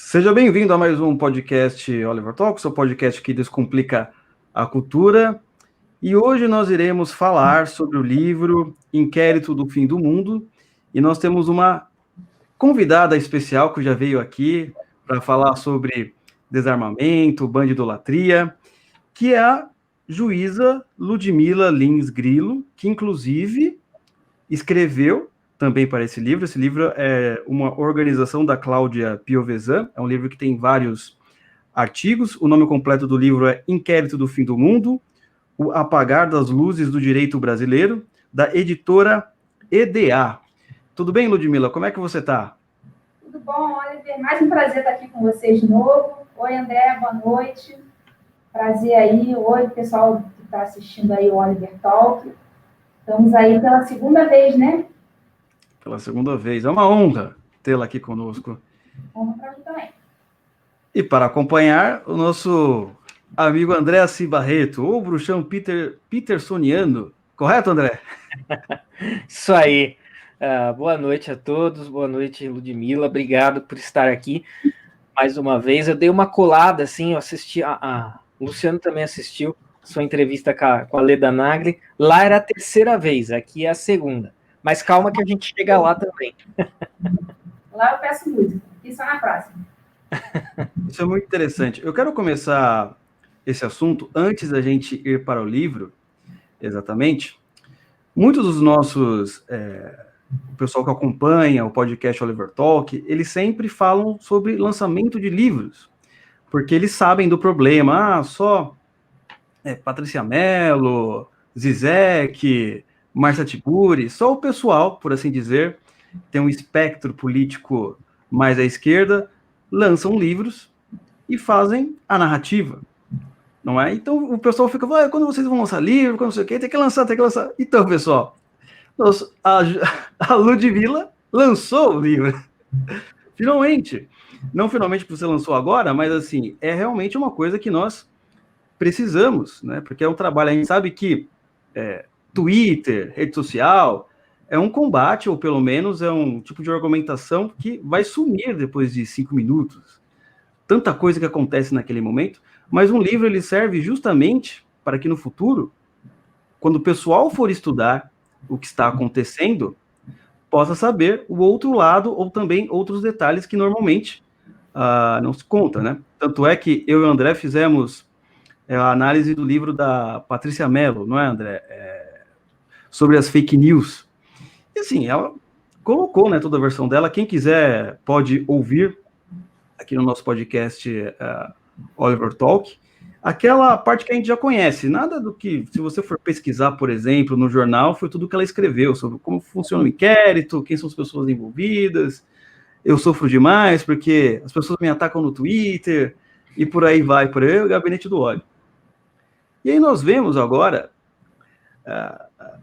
Seja bem-vindo a mais um podcast Oliver Talk, seu podcast que descomplica a cultura. E hoje nós iremos falar sobre o livro Inquérito do Fim do Mundo. E nós temos uma convidada especial que já veio aqui para falar sobre desarmamento, bandidolatria, que é a juíza Ludmila Lins Grillo, que inclusive escreveu também para esse livro. Esse livro é uma organização da Cláudia Piovesan, é um livro que tem vários artigos. O nome completo do livro é Inquérito do Fim do Mundo, o apagar das luzes do direito brasileiro, da editora EDA. Tudo bem, Ludmila? Como é que você está? Tudo bom, Oliver? Mais um prazer estar aqui com vocês de novo. Oi, André, boa noite. Prazer aí. Oi, pessoal que está assistindo aí o Oliver Talk. Estamos aí pela segunda vez, né? Pela segunda vez. É uma honra tê-la aqui conosco. Honra para mim também. E para acompanhar, o nosso amigo André Assis Barreto, ou bruxão petersoniano. Correto, André? Isso aí. Boa noite a todos, boa noite, Ludmila. Obrigado por estar aqui mais uma vez. Eu dei uma colada, assim, eu assisti, o Luciano também assistiu sua entrevista com a Leda Nagli. Lá era a terceira vez, aqui é a segunda. Mas calma que a gente chega lá também. Lá eu peço música, aqui só na próxima. Isso é muito interessante. Eu quero começar esse assunto antes da gente ir para o livro, exatamente. Muitos dos nossos, o pessoal que acompanha o podcast Oliver Talk, eles sempre falam sobre lançamento de livros, porque eles sabem do problema. Só Patrícia Mello, Zizek, Márcia Tiburi, só o pessoal, por assim dizer, tem um espectro político mais à esquerda, lançam livros e fazem a narrativa, não é? Então o pessoal fica, quando vocês vão lançar livro, quando não sei o quê, tem que lançar. Então, pessoal, a Ludmila lançou o livro, finalmente. Não finalmente porque você lançou agora, mas assim, é realmente uma coisa que nós precisamos, né? Porque é um trabalho, a gente sabe que Twitter, rede social, é um combate, ou pelo menos é um tipo de argumentação que vai sumir depois de 5 minutos. Tanta coisa que acontece naquele momento, mas um livro ele serve justamente para que no futuro, quando o pessoal for estudar o que está acontecendo, possa saber o outro lado ou também outros detalhes que normalmente não se conta, né? Tanto é que eu e o André fizemos a análise do livro da Patrícia Mello, não é, André? Sobre as fake news. E assim, ela colocou, né, toda a versão dela. Quem quiser pode ouvir aqui no nosso podcast Oliver Talk, aquela parte que a gente já conhece, nada do que, se você for pesquisar, por exemplo, no jornal, foi tudo que ela escreveu, sobre como funciona o inquérito, quem são as pessoas envolvidas, eu sofro demais porque as pessoas me atacam no Twitter, e por aí vai, por aí o gabinete do ódio. E aí nós vemos agora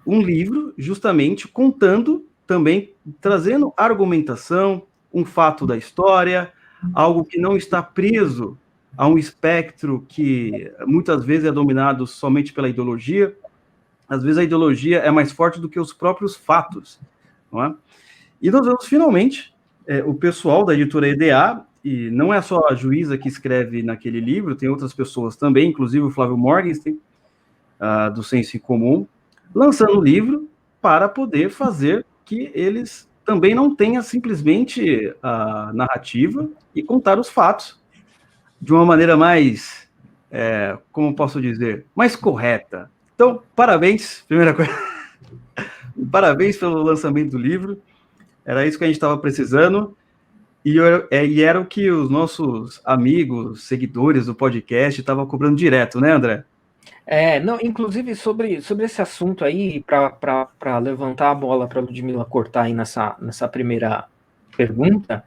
um livro justamente contando também, trazendo argumentação, um fato da história, algo que não está preso a um espectro que muitas vezes é dominado somente pela ideologia. Às vezes a ideologia é mais forte do que os próprios fatos, não é? E nós vemos finalmente o pessoal da editora EDA, e não é só a juíza que escreve naquele livro, tem outras pessoas também, inclusive o Flávio Morgenstern, do Senso em Comum, lançando o livro para poder fazer que eles também não tenham simplesmente a narrativa e contar os fatos de uma maneira mais, como posso dizer, mais correta. Então, parabéns, primeira coisa, parabéns pelo lançamento do livro, era isso que a gente estava precisando, e era o que os nossos amigos, seguidores do podcast estavam cobrando direto, né, André? Não, inclusive sobre esse assunto aí, para levantar a bola para a Ludmila cortar aí nessa primeira pergunta,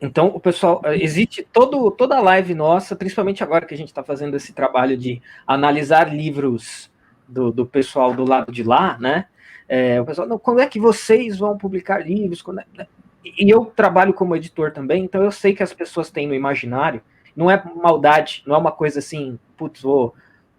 então o pessoal, existe toda a live nossa, principalmente agora que a gente está fazendo esse trabalho de analisar livros do pessoal do lado de lá, né? O pessoal, não, quando é que vocês vão publicar livros? E eu trabalho como editor também, então eu sei que as pessoas têm no imaginário, não é maldade, não é uma coisa assim, putz,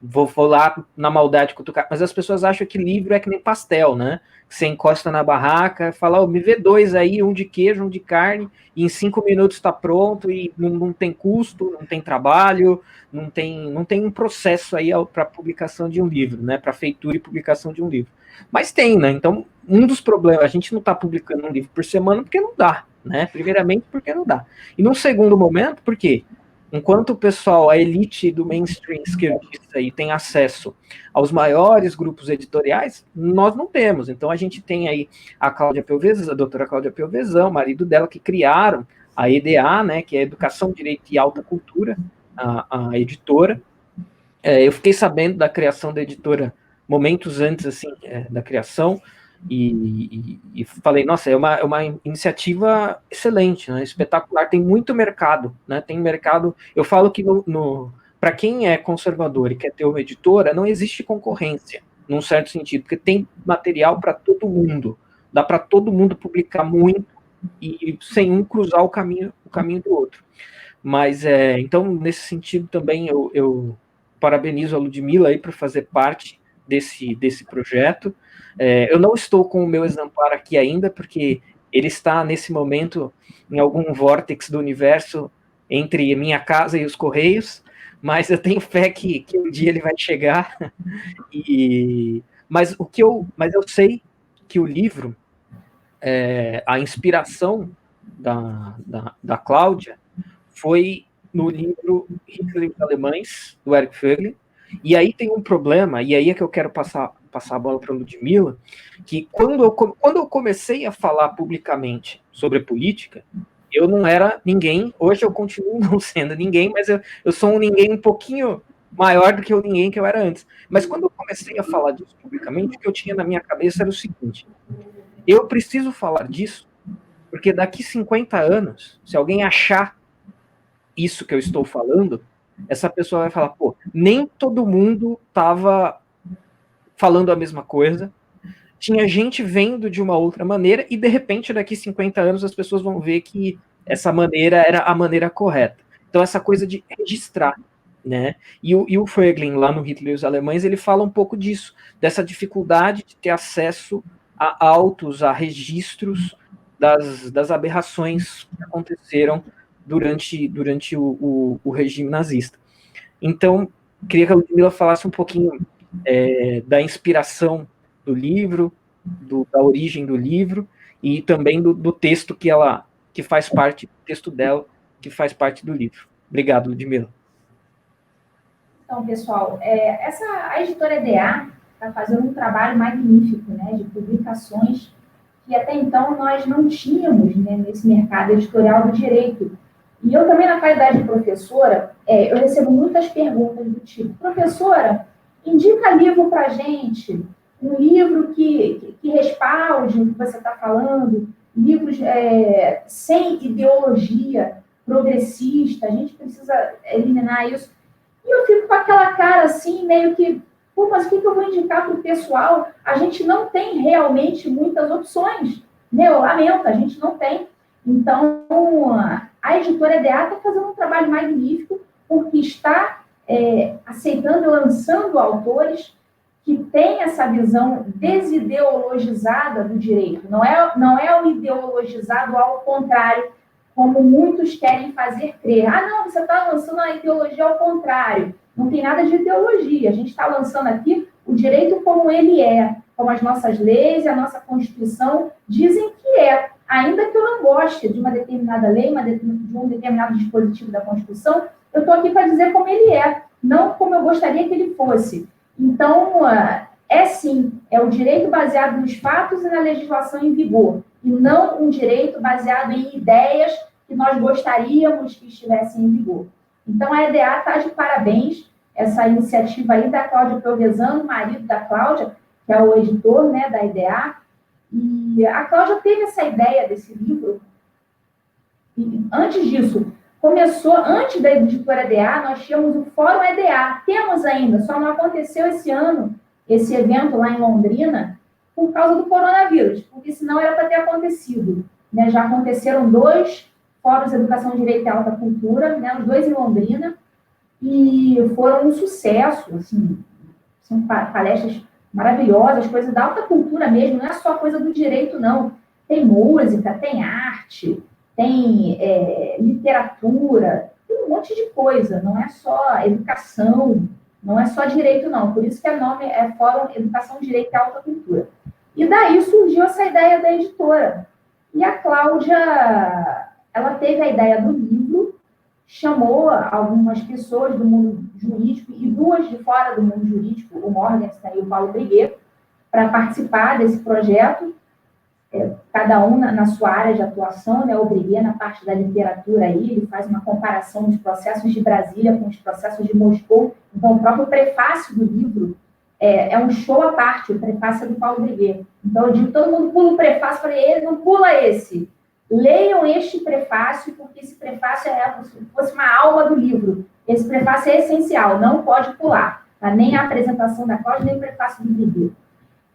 vou lá na maldade cutucar, mas as pessoas acham que livro é que nem pastel, né? Você encosta na barraca, fala, oh, me vê 2 aí, um de queijo, um de carne, e em 5 minutos está pronto, e não tem custo, não tem trabalho, não tem um processo aí para publicação de um livro, né? Para feitura e publicação de um livro. Mas tem, né? Então, um dos problemas, a gente não está publicando um livro por semana porque não dá, né? Primeiramente, porque não dá. E num segundo momento, por quê? Enquanto o pessoal, a elite do mainstream esquerdista aí tem acesso aos maiores grupos editoriais, nós não temos. Então a gente tem aí a Cláudia Pelvezan, a doutora Cláudia Pelvezan, o marido dela, que criaram a EDA, né, que é Educação, Direito e Alta Cultura, a editora. Eu fiquei sabendo da criação da editora momentos antes assim, da criação, e falei, nossa, é uma iniciativa excelente, né, espetacular, tem muito mercado, né, tem mercado, eu falo que para quem é conservador e quer ter uma editora, não existe concorrência, num certo sentido, porque tem material para todo mundo, dá para todo mundo publicar muito, e sem um cruzar o caminho do outro. Mas, então, nesse sentido também, eu parabenizo a Ludmila aí por fazer parte desse projeto. Eu não estou com o meu exemplar aqui ainda, porque ele está, nesse momento, em algum vórtice do universo entre minha casa e os Correios, mas eu tenho fé que um dia ele vai chegar. Mas eu sei que o livro, a inspiração da Cláudia, foi no livro Hitler e os Alemães, do Eric Voegelin. E aí tem um problema, e aí é que eu quero passar a bola para a Ludmila, que quando eu comecei a falar publicamente sobre política, eu não era ninguém, hoje eu continuo não sendo ninguém, mas eu sou um ninguém um pouquinho maior do que o ninguém que eu era antes. Mas quando eu comecei a falar disso publicamente, o que eu tinha na minha cabeça era o seguinte: eu preciso falar disso, porque daqui 50 anos, se alguém achar isso que eu estou falando, essa pessoa vai falar, pô, nem todo mundo estava falando a mesma coisa, tinha gente vendo de uma outra maneira, e de repente, daqui 50 anos, as pessoas vão ver que essa maneira era a maneira correta. Então, essa coisa de registrar, né? E o Voegelin, lá no Hitler e os Alemães, ele fala um pouco disso, dessa dificuldade de ter acesso a autos, a registros das aberrações que aconteceram durante o regime nazista. Então, queria que a Ludmila falasse um pouquinho da inspiração do livro, da origem do livro, e também do texto que faz parte, do texto dela, que faz parte do livro. Obrigado, Ludmila. Então, pessoal, a editora EDA está fazendo um trabalho magnífico, né, de publicações que até então nós não tínhamos, né, nesse mercado editorial do direito. E eu também, na qualidade de professora, eu recebo muitas perguntas do tipo, professora, indica livro para a gente, um livro que respalde o que você está falando, livros sem ideologia progressista, a gente precisa eliminar isso. E eu fico com aquela cara assim, meio que, pô, mas o que eu vou indicar para o pessoal? A gente não tem realmente muitas opções, né? Eu lamento, a gente não tem. Então, a editora EDA está fazendo um trabalho magnífico, porque está aceitando e lançando autores que têm essa visão desideologizada do direito. Não é o ideologizado ao contrário, como muitos querem fazer crer. Ah, não, você está lançando a ideologia ao contrário. Não tem nada de ideologia. A gente está lançando aqui o direito como ele é, como as nossas leis e a nossa Constituição dizem que é. Ainda que eu não goste de uma determinada lei, de um determinado dispositivo da Constituição, eu estou aqui para dizer como ele é, não como eu gostaria que ele fosse. Então, sim, é o direito baseado nos fatos e na legislação em vigor, e não um direito baseado em ideias que nós gostaríamos que estivessem em vigor. Então, a EDA está de parabéns, essa iniciativa aí da Cláudia Pelvezan, marido da Cláudia, que é o editor, né, da EDA, e a Cláudia teve essa ideia desse livro, e antes disso, antes da editora EDA, nós tínhamos o Fórum EDA, temos ainda, só não aconteceu esse ano, esse evento lá em Londrina, por causa do coronavírus, porque senão era para ter acontecido. Né? Já aconteceram 2 fóruns de educação, direito e alta cultura, né? Os 2 em Londrina, e foram um sucesso, assim, são palestras maravilhosas, coisas da alta cultura mesmo, não é só coisa do direito, não. Tem música, tem arte, tem literatura, tem um monte de coisa, não é só educação, não é só direito, não. Por isso que o nome é Fórum Educação, Direito e Alta Cultura. E daí surgiu essa ideia da editora. E a Cláudia, ela teve a ideia do livro, chamou algumas pessoas do mundo jurídico e 2 de fora do mundo jurídico, o Morgenstern e o Paulo Briguet, para participar desse projeto, cada um na sua área de atuação, né? O Briguet na parte da literatura aí, ele faz uma comparação dos processos de Brasília com os processos de Moscou. Então, o próprio prefácio do livro é um show à parte, o prefácio é do Paulo Briguet. Então, eu digo, todo mundo pula o prefácio, falei, ele não pula esse. Leiam este prefácio, porque esse prefácio é como se fosse uma alma do livro. Esse prefácio é essencial, não pode pular. Tá? Nem a apresentação da Cláudia, nem o prefácio do Briguet.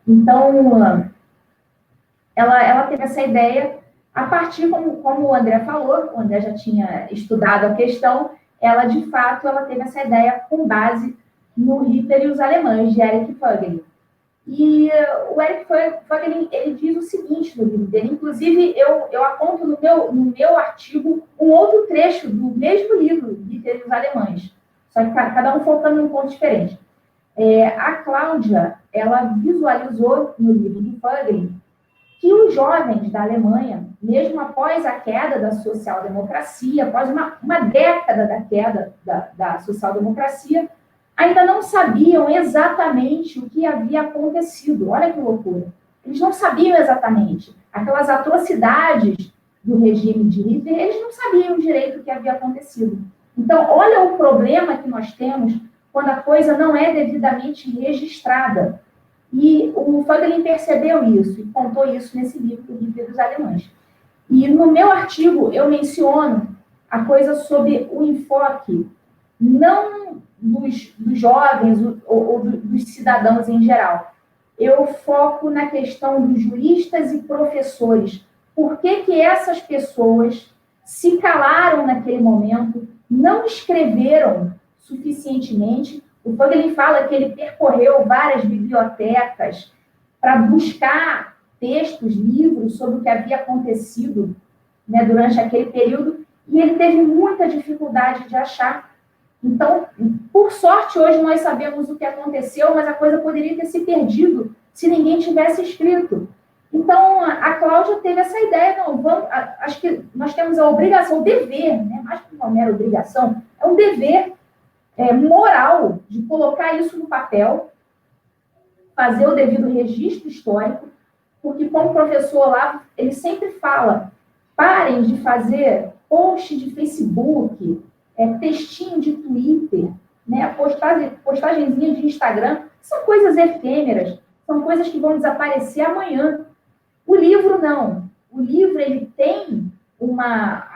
Então, ela teve essa ideia a partir, como o André falou, o André já tinha estudado a questão, ela, de fato, ela teve essa ideia com base no Hitler e os Alemães, de Eric Voegelin. E o Eric Voegelin, ele diz o seguinte no livro dele, inclusive eu aponto no meu artigo um outro trecho do mesmo livro, Hitler e os Alemães, só que cada um focando em um ponto diferente. A Cláudia, ela visualizou no livro do Voegelin que os jovens da Alemanha, mesmo após a queda da social-democracia, após uma década da queda da social-democracia, ainda não sabiam exatamente o que havia acontecido. Olha que loucura. Eles não sabiam exatamente. Aquelas atrocidades do regime de Hitler, eles não sabiam direito o que havia acontecido. Então, olha o problema que nós temos quando a coisa não é devidamente registrada. E o Voegelin percebeu isso e contou isso nesse livro, O Hitler dos Alemães. E no meu artigo eu menciono a coisa sobre o enfoque, não dos jovens ou dos cidadãos em geral. Eu foco na questão dos juristas e professores. Por que essas pessoas se calaram naquele momento, não escreveram suficientemente? O Voegelin fala que ele percorreu várias bibliotecas para buscar textos, livros sobre o que havia acontecido, né, durante aquele período, e ele teve muita dificuldade de achar. Então, por sorte, hoje nós sabemos o que aconteceu, mas a coisa poderia ter se perdido se ninguém tivesse escrito. Então, a Cláudia teve essa ideia, acho que nós temos a obrigação, o dever, né, mais que uma mera obrigação, é um dever moral de colocar isso no papel, fazer o devido registro histórico, porque como professor lá, ele sempre fala, parem de fazer post de Facebook, textinho de Twitter, né, postagenzinha de Instagram, são coisas efêmeras, são coisas que vão desaparecer amanhã. O livro não. O livro, ele tem uma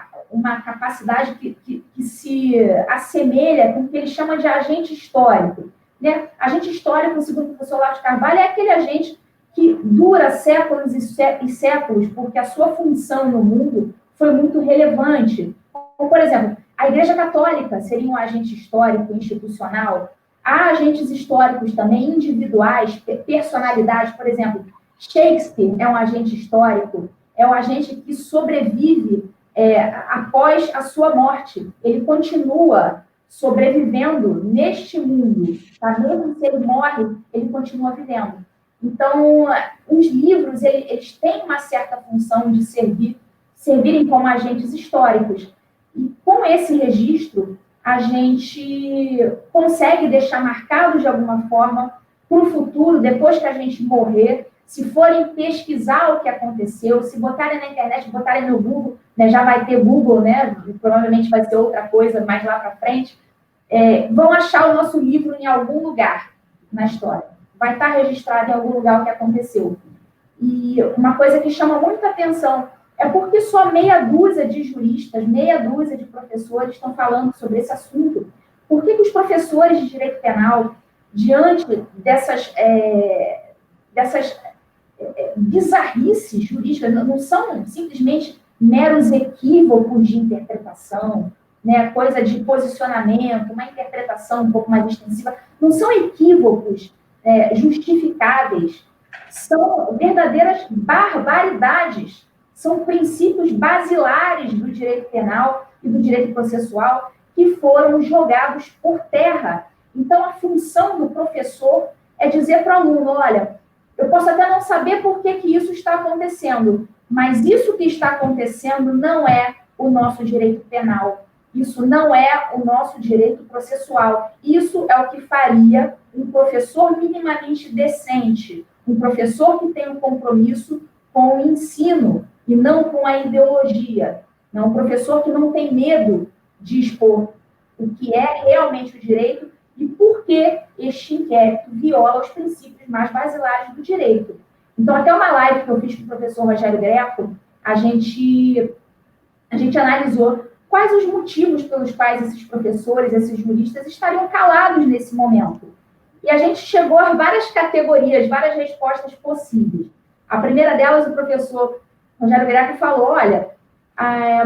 capacidade que se assemelha com o que ele chama de agente histórico. Né? Agente histórico, segundo o professor Olavo de Carvalho, é aquele agente que dura séculos e séculos, porque a sua função no mundo foi muito relevante. Como, por exemplo, a Igreja Católica seria um agente histórico institucional. Há agentes históricos também individuais, personalidades, por exemplo, Shakespeare é um agente histórico, é um agente que sobrevive após a sua morte. Ele continua sobrevivendo neste mundo, tá? Mesmo se ele morre, ele continua vivendo. Então, os livros, eles têm uma certa função de servirem como agentes históricos. E com esse registro, a gente consegue deixar marcado de alguma forma para o futuro, depois que a gente morrer, se forem pesquisar o que aconteceu, se botarem na internet, botarem no Google, né, já vai ter Google, né, provavelmente vai ser outra coisa mais lá para frente, vão achar o nosso livro em algum lugar na história. Vai estar registrado em algum lugar o que aconteceu. E uma coisa que chama muita atenção é porque só meia dúzia de juristas, meia dúzia de professores estão falando sobre esse assunto. Por que os professores de direito penal, diante dessas bizarrices jurídicas, não são simplesmente meros equívocos de interpretação, né, coisa de posicionamento, uma interpretação um pouco mais extensiva, não são equívocos justificáveis, são verdadeiras barbaridades, são princípios basilares do direito penal e do direito processual que foram jogados por terra. Então, a função do professor é dizer para o aluno, olha, eu posso até não saber por que isso está acontecendo, mas isso que está acontecendo não é o nosso direito penal, isso não é o nosso direito processual, isso é o que faria um professor minimamente decente, um professor que tem um compromisso com o ensino e não com a ideologia, não, um professor que não tem medo de expor o que é realmente o direito e por que este inquérito viola os princípios mais basilares do direito. Então, até uma live que eu fiz com o professor Rogério Greco, a gente analisou quais os motivos pelos quais esses professores, esses juristas, estariam calados nesse momento. E a gente chegou a várias categorias, várias respostas possíveis. A primeira delas, o professor Rogério Greco falou, olha,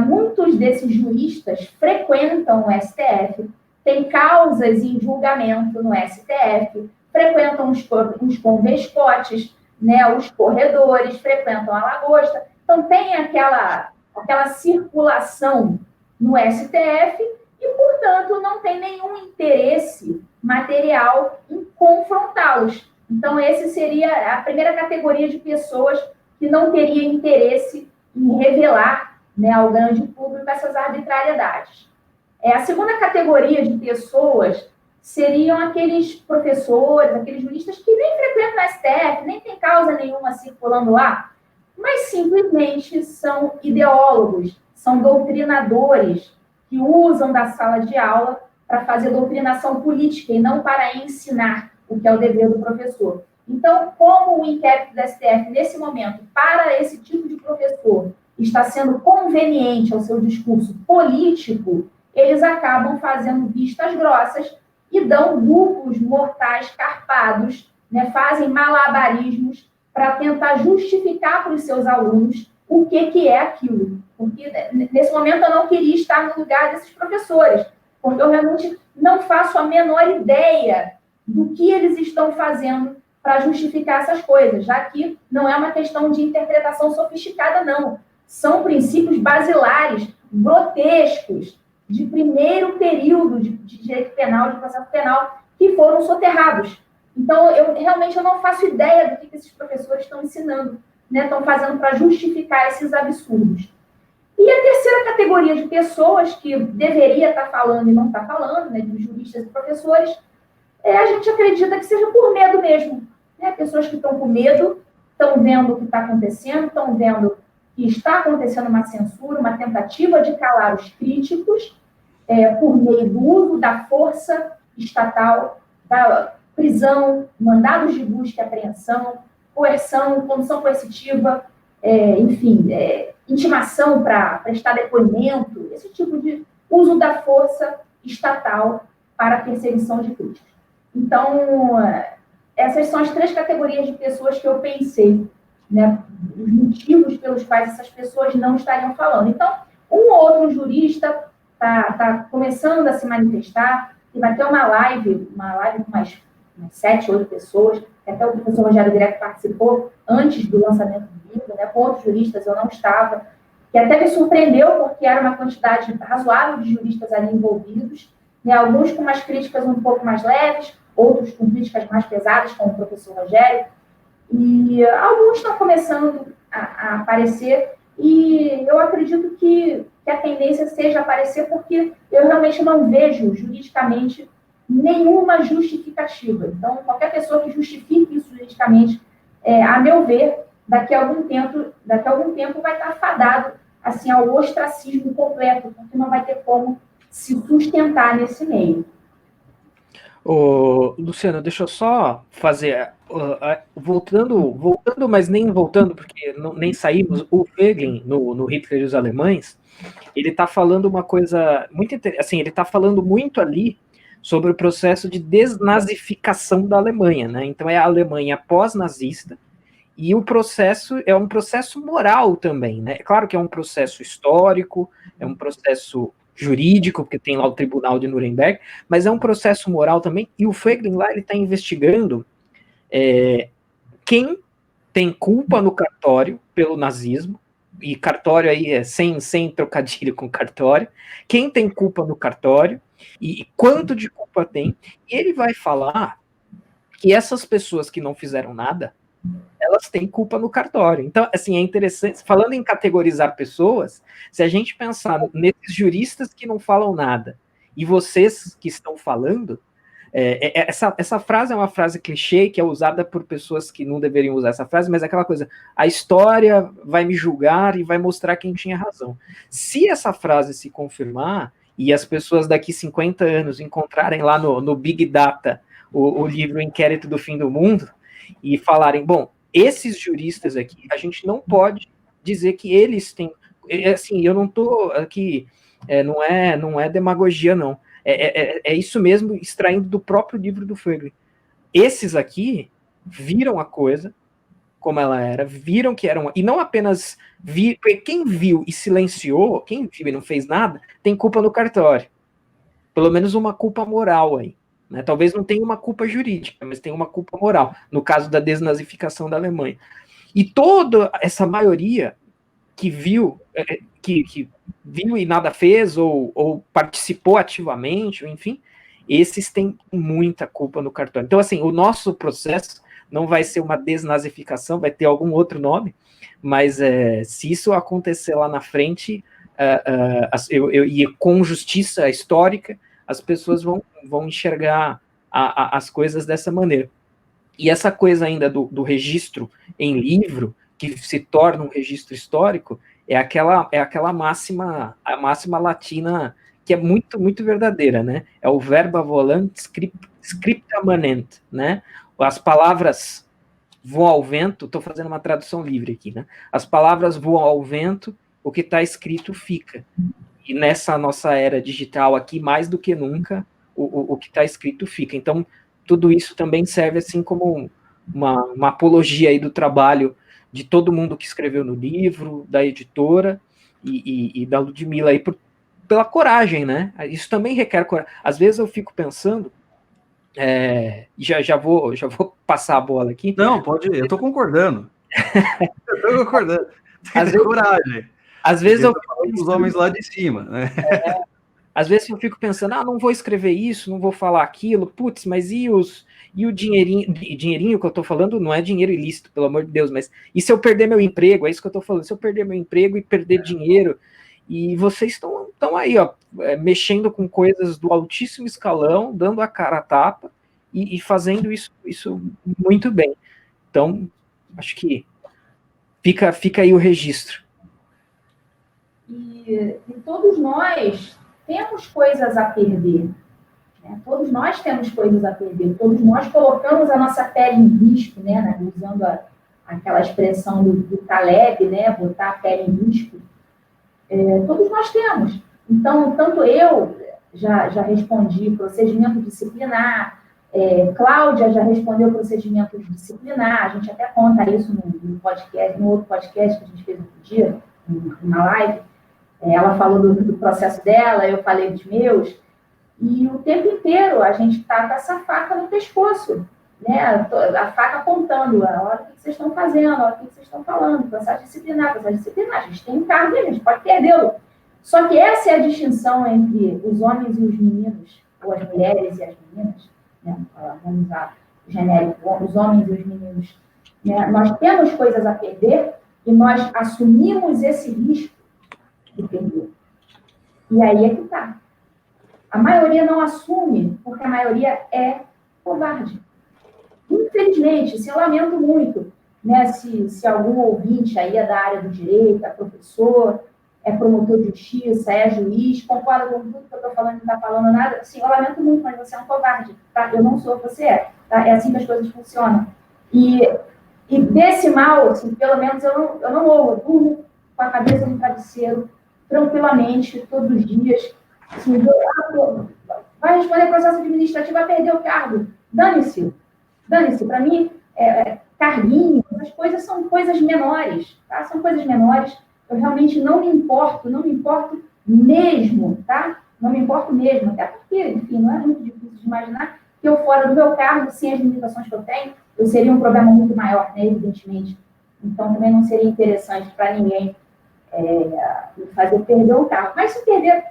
muitos desses juristas frequentam o STF, têm causas em julgamento no STF, frequentam os convescotes, né, os corredores, frequentam a lagosta. Então, tem aquela circulação no STF e, portanto, não tem nenhum interesse material em confrontá-los. Então, esse seria a primeira categoria de pessoas que não teria interesse em revelar, né, ao grande público essas arbitrariedades. A segunda categoria de pessoas seriam aqueles professores, aqueles juristas que nem frequentam a STF, nem tem causa nenhuma circulando lá, mas simplesmente são ideólogos, são doutrinadores que usam da sala de aula para fazer doutrinação política e não para ensinar o que é o dever do professor. Então, como o inquérito do STF, nesse momento, para esse tipo de professor, está sendo conveniente ao seu discurso político, eles acabam fazendo vistas grossas e dão duplos mortais carpados, né, fazem malabarismos para tentar justificar para os seus alunos o que é aquilo. Porque, nesse momento, eu não queria estar no lugar desses professores, porque eu realmente não faço a menor ideia do que eles estão fazendo para justificar essas coisas, já que não é uma questão de interpretação sofisticada, não. São princípios basilares, grotescos, de primeiro período de direito penal, de processo penal, que foram soterrados. Então, eu realmente não faço ideia do que esses professores estão ensinando, né, estão fazendo para justificar esses absurdos. E a terceira categoria de pessoas que deveria estar falando e não está falando, né, de juristas e professores, a gente acredita que seja por medo mesmo. Né? Pessoas que estão com medo, estão vendo o que está acontecendo, estão vendo que está acontecendo uma censura, uma tentativa de calar os críticos por meio do uso da força estatal, da prisão, mandados de busca e apreensão, coerção, condução coercitiva, enfim, intimação para prestar depoimento, esse tipo de uso da força estatal para a perseguição de críticos. Então, essas são as três categorias de pessoas que eu pensei, né, os motivos pelos quais essas pessoas não estariam falando. Então, um ou outro jurista está começando a se manifestar, e vai ter uma live com mais 7, 8 pessoas, que até o professor Rogério Greco participou antes do lançamento do livro, né, com outros juristas eu não estava, que até me surpreendeu, porque era uma quantidade razoável de juristas ali envolvidos, né, alguns com umas críticas um pouco mais leves, outros com críticas mais pesadas, como o professor Rogério, e alguns estão começando a aparecer, e eu acredito que a tendência seja aparecer, porque eu realmente não vejo juridicamente nenhuma justificativa. Então, qualquer pessoa que justifique isso juridicamente, a meu ver, daqui a algum tempo vai estar fadado assim, ao ostracismo completo, porque não vai ter como se sustentar nesse meio. Luciano, deixa eu só fazer, voltando, mas nem voltando, porque nem saímos, o Wegelin, no Hitler e os Alemães, ele está falando uma coisa muito interessante, assim, ele está falando muito ali sobre o processo de desnazificação da Alemanha, né? Então é a Alemanha pós-nazista, e o processo é um processo moral também, né? É claro que é um processo histórico, é um processo jurídico, porque tem lá o Tribunal de Nuremberg, mas é um processo moral também, e o Feiglin lá, ele está investigando quem tem culpa no cartório pelo nazismo, e cartório aí é sem trocadilho com cartório, quem tem culpa no cartório, e quanto de culpa tem, e ele vai falar que essas pessoas que não fizeram nada, elas têm culpa no cartório. Então, assim, é interessante, falando em categorizar pessoas, se a gente pensar nesses juristas que não falam nada, e vocês que estão falando, essa frase é uma frase clichê que é usada por pessoas que não deveriam usar essa frase, mas é aquela coisa, a história vai me julgar e vai mostrar quem tinha razão. Se essa frase se confirmar, e as pessoas daqui 50 anos encontrarem lá no Big Data o livro Inquérito do Fim do Mundo, e falarem, bom, esses juristas aqui, a gente não pode dizer que eles têm, assim, eu não estou aqui, não é demagogia, não. É isso mesmo, extraindo do próprio livro do Feiglin. Esses aqui viram a coisa como ela era, viram que era uma... E não apenas quem viu e silenciou, quem viu e não fez nada, tem culpa no cartório. Pelo menos uma culpa moral aí. Né? Talvez não tenha uma culpa jurídica, mas tem uma culpa moral, no caso da desnazificação da Alemanha. E toda essa maioria que viu, que viu e nada fez, ou participou ativamente, enfim, esses têm muita culpa no cartório. Então, assim, o nosso processo não vai ser uma desnazificação, vai ter algum outro nome, mas se isso acontecer lá na frente, e com justiça histórica, as pessoas vão enxergar as coisas dessa maneira. E essa coisa ainda do registro em livro, que se torna um registro histórico, é aquela máxima, a máxima latina que é muito, muito verdadeira, né? É o verba volant scripta manent, né? As palavras voam ao vento, estou fazendo uma tradução livre aqui, né? As palavras voam ao vento, o que está escrito fica. E nessa nossa era digital aqui, mais do que nunca, o que está escrito fica. Então, tudo isso também serve assim como uma apologia aí do trabalho de todo mundo que escreveu no livro, da editora e da Ludmila aí pela coragem, né? Isso também requer coragem. Às vezes eu fico pensando, já vou passar a bola aqui. Não, pode ir, eu estou concordando. Eu estou concordando. Tem que ter coragem. Às vezes eu fico pensando os homens lá de cima, né? Às vezes eu fico pensando, não vou escrever isso, não vou falar aquilo, putz, mas e o dinheirinho que eu tô falando não é dinheiro ilícito, pelo amor de Deus, mas e se eu perder meu emprego? É isso que eu tô falando, se eu perder meu emprego e perder dinheiro, e vocês estão aí, ó, mexendo com coisas do altíssimo escalão, dando a cara a tapa e fazendo isso muito bem. Então, acho que fica aí o registro. E todos nós temos coisas a perder. Né? Todos nós temos coisas a perder. Todos nós colocamos a nossa pele em risco, né? Usando aquela expressão do Taleb, né? Botar a pele em risco. Todos nós temos. Então, tanto eu já respondi procedimento disciplinar, Cláudia já respondeu procedimento disciplinar, a gente até conta isso no podcast, no outro podcast que a gente fez outro dia, na live. Ela falou do processo dela, eu falei dos meus, e o tempo inteiro a gente está com essa faca no pescoço, né? A faca apontando, olha o que vocês estão fazendo, olha o que vocês estão falando, processo disciplinar, a gente tem um cargo e a gente pode perdê-lo. Só que essa é a distinção entre os homens e os meninos, ou as mulheres e as meninas, né? Vamos usar o genérico, os homens e os meninos. Né? Nós temos coisas a perder e nós assumimos esse risco de perder. E aí é que está. A maioria não assume, porque a maioria é covarde. Infelizmente, eu lamento muito, né, se algum ouvinte aí é da área do direito, é professor, é promotor de justiça, é juiz, concorda com tudo que eu estou falando, não está falando nada, sim, eu lamento muito, mas você é um covarde, tá? Eu não sou, você é. Tá? É assim que as coisas funcionam. E desse mal, assim, pelo menos eu não morro, eu durmo com a cabeça no travesseiro, tranquilamente, todos os dias. Assim, vai responder processo administrativo, vai perder o cargo. Dane-se. Para mim, carguinho, essas coisas são coisas menores, tá? São coisas menores. Eu realmente não me importo mesmo, tá? Não me importo mesmo, até porque, enfim, não é muito difícil de imaginar que eu fora do meu cargo, sem as limitações que eu tenho, eu seria um problema muito maior, né, evidentemente. Então, também não seria interessante para ninguém me fazer perder o cargo. Mas se perder,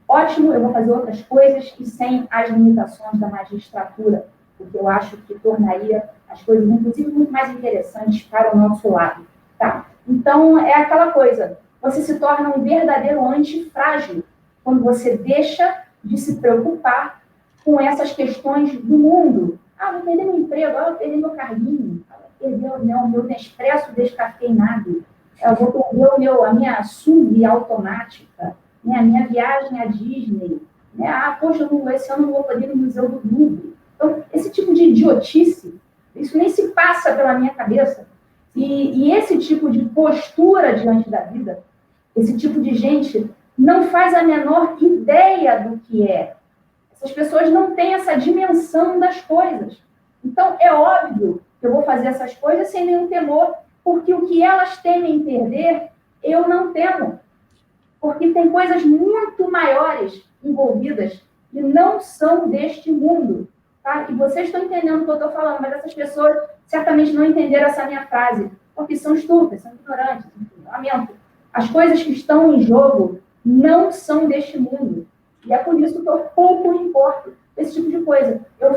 ótimo, eu vou fazer outras coisas e sem as limitações da magistratura, porque eu acho que tornaria as coisas, inclusive, muito mais interessantes para o nosso lado, tá? Então, é aquela coisa, você se torna um verdadeiro antifrágil quando você deixa de se preocupar com essas questões do mundo. Ah, vou perder meu emprego, vou perder meu carguinho, vou perder meu Nespresso descafeinado, eu vou perder a minha SUV automática, né, a minha viagem à Disney. Né? Ah, poxa, esse ano eu não vou poder ir no Museu do Louvre. Então, esse tipo de idiotice, isso nem se passa pela minha cabeça. E esse tipo de postura diante da vida, esse tipo de gente não faz a menor ideia do que é. Essas pessoas não têm essa dimensão das coisas. Então, é óbvio que eu vou fazer essas coisas sem nenhum temor, porque o que elas temem perder, eu não temo. Porque tem coisas muito maiores envolvidas que não são deste mundo. Tá? E vocês estão entendendo o que eu estou falando, mas essas pessoas certamente não entenderam essa minha frase, porque são estúpidas, são ignorantes, enfim, lamento. As coisas que estão em jogo não são deste mundo. E é por isso que eu pouco me importo esse tipo de coisa. Eu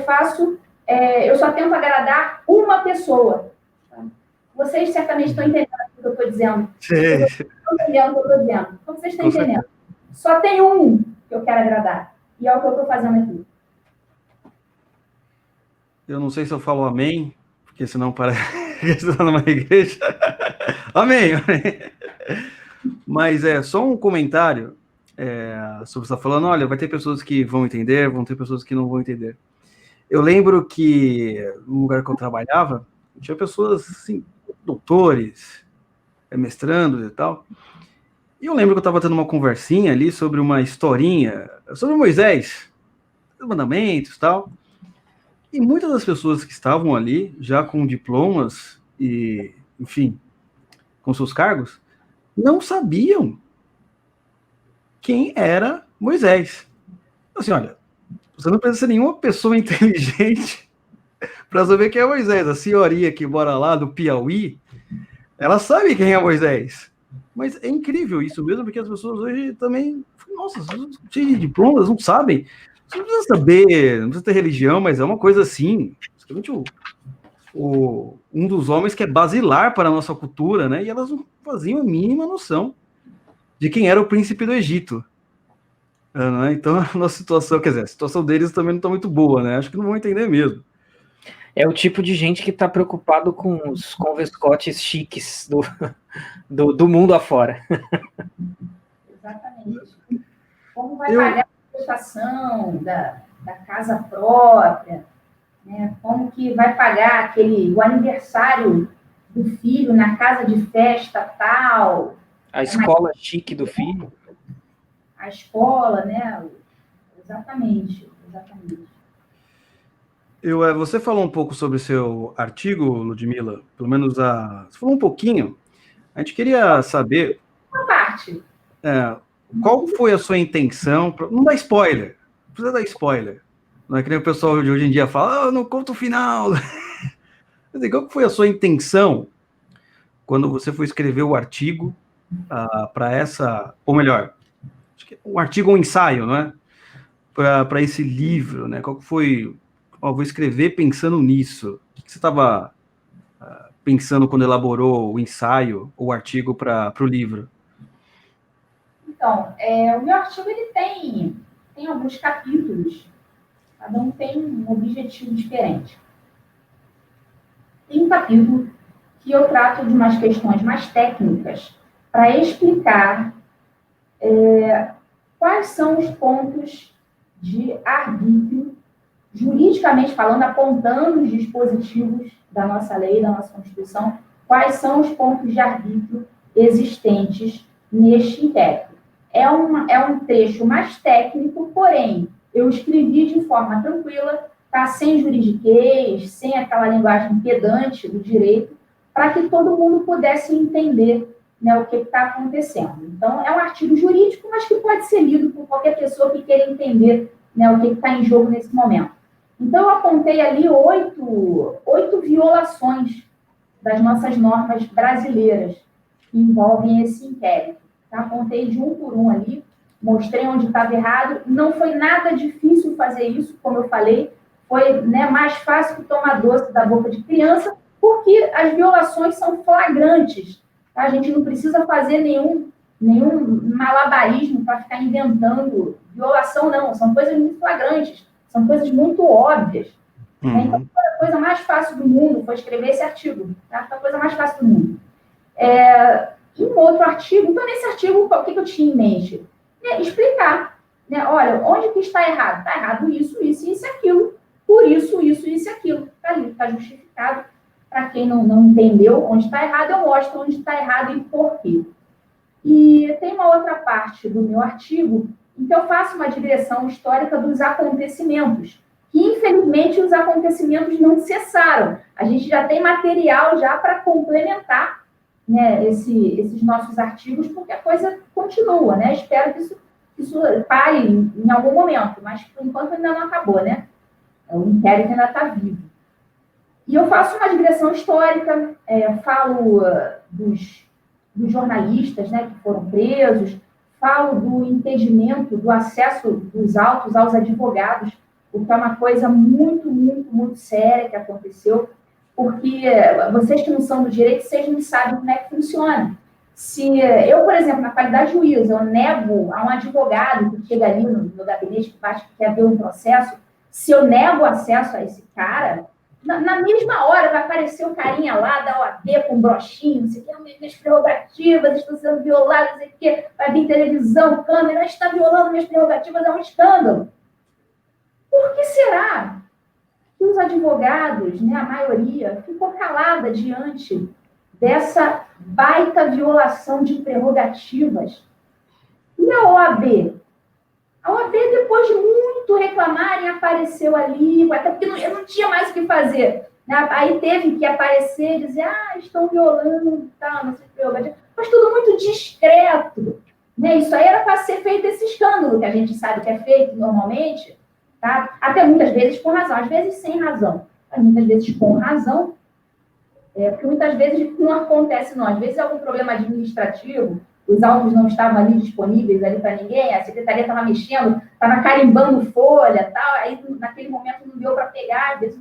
só tento agradar uma pessoa. Tá? Vocês certamente estão entendendo o que eu estou dizendo. Sim. Estão entendendo o que eu estou dizendo. Então, vocês estão entendendo. Só tem um que eu quero agradar. E é o que eu estou fazendo aqui. Eu não sei se eu falo amém, porque senão parece que você está numa igreja. Amém, amém. Mas só um comentário sobre o que você está falando. Olha, vai ter pessoas que vão entender, vão ter pessoas que não vão entender. Eu lembro que no lugar que eu trabalhava, tinha pessoas, assim, doutores, mestrandos e tal. E eu lembro que eu estava tendo uma conversinha ali sobre uma historinha, sobre Moisés, os mandamentos e tal. E muitas das pessoas que estavam ali, já com diplomas e, enfim, com seus cargos, não sabiam quem era Moisés. Assim, olha, você não precisa ser nenhuma pessoa inteligente para saber quem é Moisés. A senhoria que mora lá do Piauí, ela sabe quem é Moisés. Mas é incrível isso mesmo, porque as pessoas hoje também, nossa, cheias de diplomas, não sabem. Você não precisa saber, não precisa ter religião, mas é uma coisa assim, principalmente um dos homens que é basilar para a nossa cultura, né? E elas não faziam a mínima noção de quem era o príncipe do Egito. Né? Então, a nossa situação, quer dizer, a situação deles também não está muito boa, né? Acho que não vão entender mesmo. É o tipo de gente que está preocupado com os convescotes chiques do mundo afora. Exatamente. Como vai pagar a prestação da casa própria, né? Como que vai pagar o aniversário do filho na casa de festa tal. A escola chique do filho. A escola, né? Exatamente. Você falou um pouco sobre o seu artigo, Ludmila, pelo menos você falou um pouquinho. A gente queria saber... Uma parte. Qual foi a sua intenção? Não dá spoiler, não precisa dar spoiler. Não é que nem o pessoal de hoje em dia fala, não conta o final. Qual foi a sua intenção quando você foi escrever o artigo para essa, ou melhor, acho que um artigo ou um ensaio, não é? Para esse livro, né? Qual foi? Vou escrever pensando nisso. O que você estava pensando quando elaborou o ensaio ou o artigo para o livro? Então, o meu artigo ele tem alguns capítulos, cada um tem um objetivo diferente. Tem um capítulo que eu trato de umas questões mais técnicas para explicar quais são os pontos de arbítrio, juridicamente falando, apontando os dispositivos da nossa lei, da nossa Constituição, quais são os pontos de arbítrio existentes neste inquérito. É um trecho mais técnico, porém, eu escrevi de forma tranquila, tá? Sem juridiquês, sem aquela linguagem pedante do direito, para que todo mundo pudesse entender né, o que está acontecendo. Então, é um artigo jurídico, mas que pode ser lido por qualquer pessoa que queira entender, né, o que está em jogo nesse momento. Então, eu apontei ali oito violações das nossas normas brasileiras que envolvem esse inquérito. Tá? Apontei de um por um ali, mostrei onde estava errado. Não foi nada difícil fazer isso, como eu falei, foi, né, mais fácil que tomar doce da boca de criança, porque as violações são flagrantes. Tá? A gente não precisa fazer nenhum malabarismo para ficar inventando violação, não. São coisas muito flagrantes, são coisas muito óbvias. Né? Então, foi a coisa mais fácil do mundo foi escrever esse artigo. Tá? Foi a coisa mais fácil do mundo. Em outro artigo, então, nesse artigo, o que eu tinha em mente? Explicar. Né? Olha, onde que está errado? Está errado isso, isso e aquilo. Por isso, isso e aquilo. Está ali, está justificado. Para quem não entendeu onde está errado, eu mostro onde está errado e por quê. E tem uma outra parte do meu artigo em que eu faço uma digressão histórica dos acontecimentos, que, infelizmente, os acontecimentos não cessaram. A gente já tem material já para complementar, né, esses nossos artigos, porque a coisa continua, né? Espero que isso pare em algum momento, mas, por enquanto, ainda não acabou, né? O inquérito ainda está vivo. E eu faço uma digressão histórica, falo dos jornalistas, né, que foram presos, falo do impedimento do acesso dos autos aos advogados, o que é uma coisa muito, muito, muito séria que aconteceu, porque vocês que não são do direito, vocês não sabem como é que funciona. Se eu, por exemplo, na qualidade de juiz, eu nego a um advogado que chega ali no gabinete que quer ver um processo, se eu nego acesso a esse cara, na mesma hora vai aparecer o carinha lá da OAB com um broxinho, não sei o que, minhas prerrogativas estão sendo violadas, não sei o que, vai vir televisão, câmera, está violando minhas prerrogativas, é um escândalo. Por que será que os advogados, né, a maioria, ficou calada diante dessa baita violação de prerrogativas? E a OAB? A OAB, depois de muito reclamarem, apareceu ali, até porque eu não tinha mais o que fazer. Né? Aí teve que aparecer e dizer, estão violando, tal, não sei o que, mas tudo muito discreto. Né? Isso aí era para ser feito esse escândalo, que a gente sabe que é feito normalmente, tá? Até muitas vezes com razão, às vezes sem razão, mas muitas vezes com razão, porque muitas vezes não acontece, não. Às vezes é algum problema administrativo, os autos não estavam ali disponíveis ali para ninguém, a secretaria estava mexendo, estava carimbando folha, tal, aí naquele momento não deu para pegar, às vezes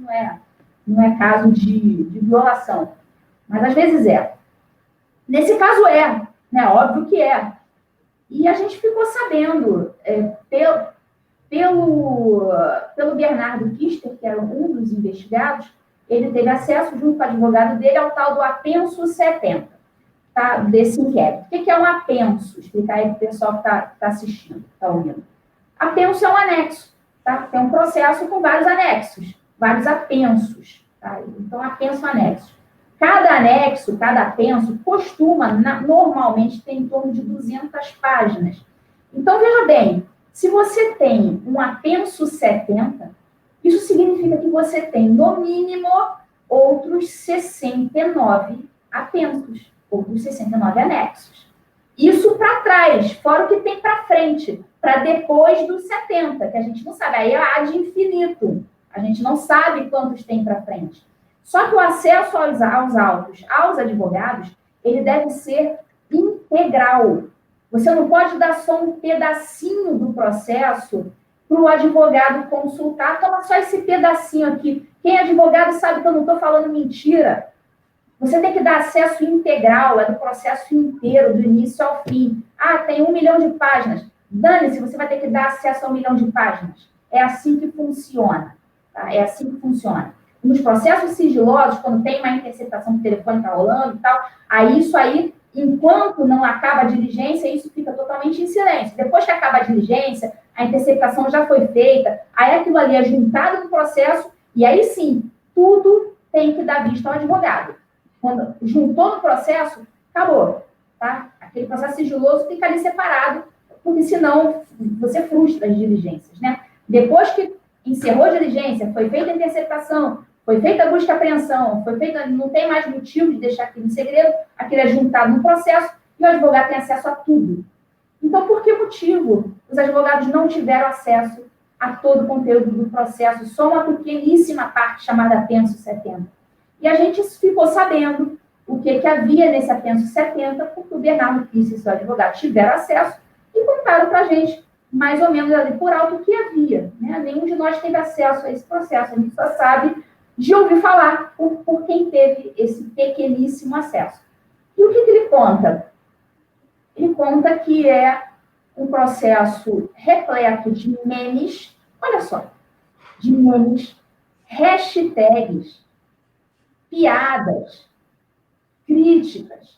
não é caso de violação. Mas às vezes é. Nesse caso né? Óbvio que é. E a gente ficou sabendo, pelo Bernardo Kister, que era um dos investigados, ele teve acesso, junto com o advogado dele, ao tal do apenso 70. Tá, desse inquérito. O que é um apenso? Explicar aí para o pessoal que está assistindo, está ouvindo. Apenso é um anexo, tá? Tem um processo com vários anexos, vários apensos. Tá? Então, apenso, anexo. Cada anexo, cada apenso, normalmente, ter em torno de 200 páginas. Então, veja bem, se você tem um apenso 70, isso significa que você tem, no mínimo, outros 69 apensos. Outros 69 anexos. Isso para trás, fora o que tem para frente, para depois dos 70, que a gente não sabe. Aí é ad infinito. A gente não sabe quantos tem para frente. Só que o acesso aos autos, aos advogados, ele deve ser integral. Você não pode dar só um pedacinho do processo para o advogado consultar. Toma só esse pedacinho aqui. Quem é advogado sabe que eu não estou falando mentira. Você tem que dar acesso integral, do processo inteiro, do início ao fim. Tem 1 milhão de páginas. Dane-se, você vai ter que dar acesso a 1 milhão de páginas. É assim que funciona. Tá? É assim que funciona. Nos processos sigilosos, quando tem uma interceptação do telefone tá rolando e tal, isso aí, enquanto não acaba a diligência, isso fica totalmente em silêncio. Depois que acaba a diligência, a interceptação já foi feita, aí aquilo ali é juntado no processo, e aí sim, tudo tem que dar vista ao advogado. Quando juntou no processo, acabou. Tá? Aquele processo sigiloso fica ali separado, porque senão você frustra as diligências. Né? Depois que encerrou a diligência, foi feita a interceptação, foi feita a busca e apreensão, não tem mais motivo de deixar aquilo em segredo, aquilo é juntado no processo, E o advogado tem acesso a tudo. Então, por que motivo os advogados não tiveram acesso a todo o conteúdo do processo, só uma pequeníssima parte chamada apenso 70? E a gente ficou sabendo o que havia nesse apenso 70, porque o Bernardo Kiss e seu advogado tiveram acesso e contaram para a gente, mais ou menos ali por alto, o que havia. Né? Nenhum de nós teve acesso a esse processo, a gente só sabe de ouvir falar por quem teve esse pequeníssimo acesso. E o que ele conta? Ele conta que é um processo repleto de memes, olha só, de memes, hashtags, piadas, críticas.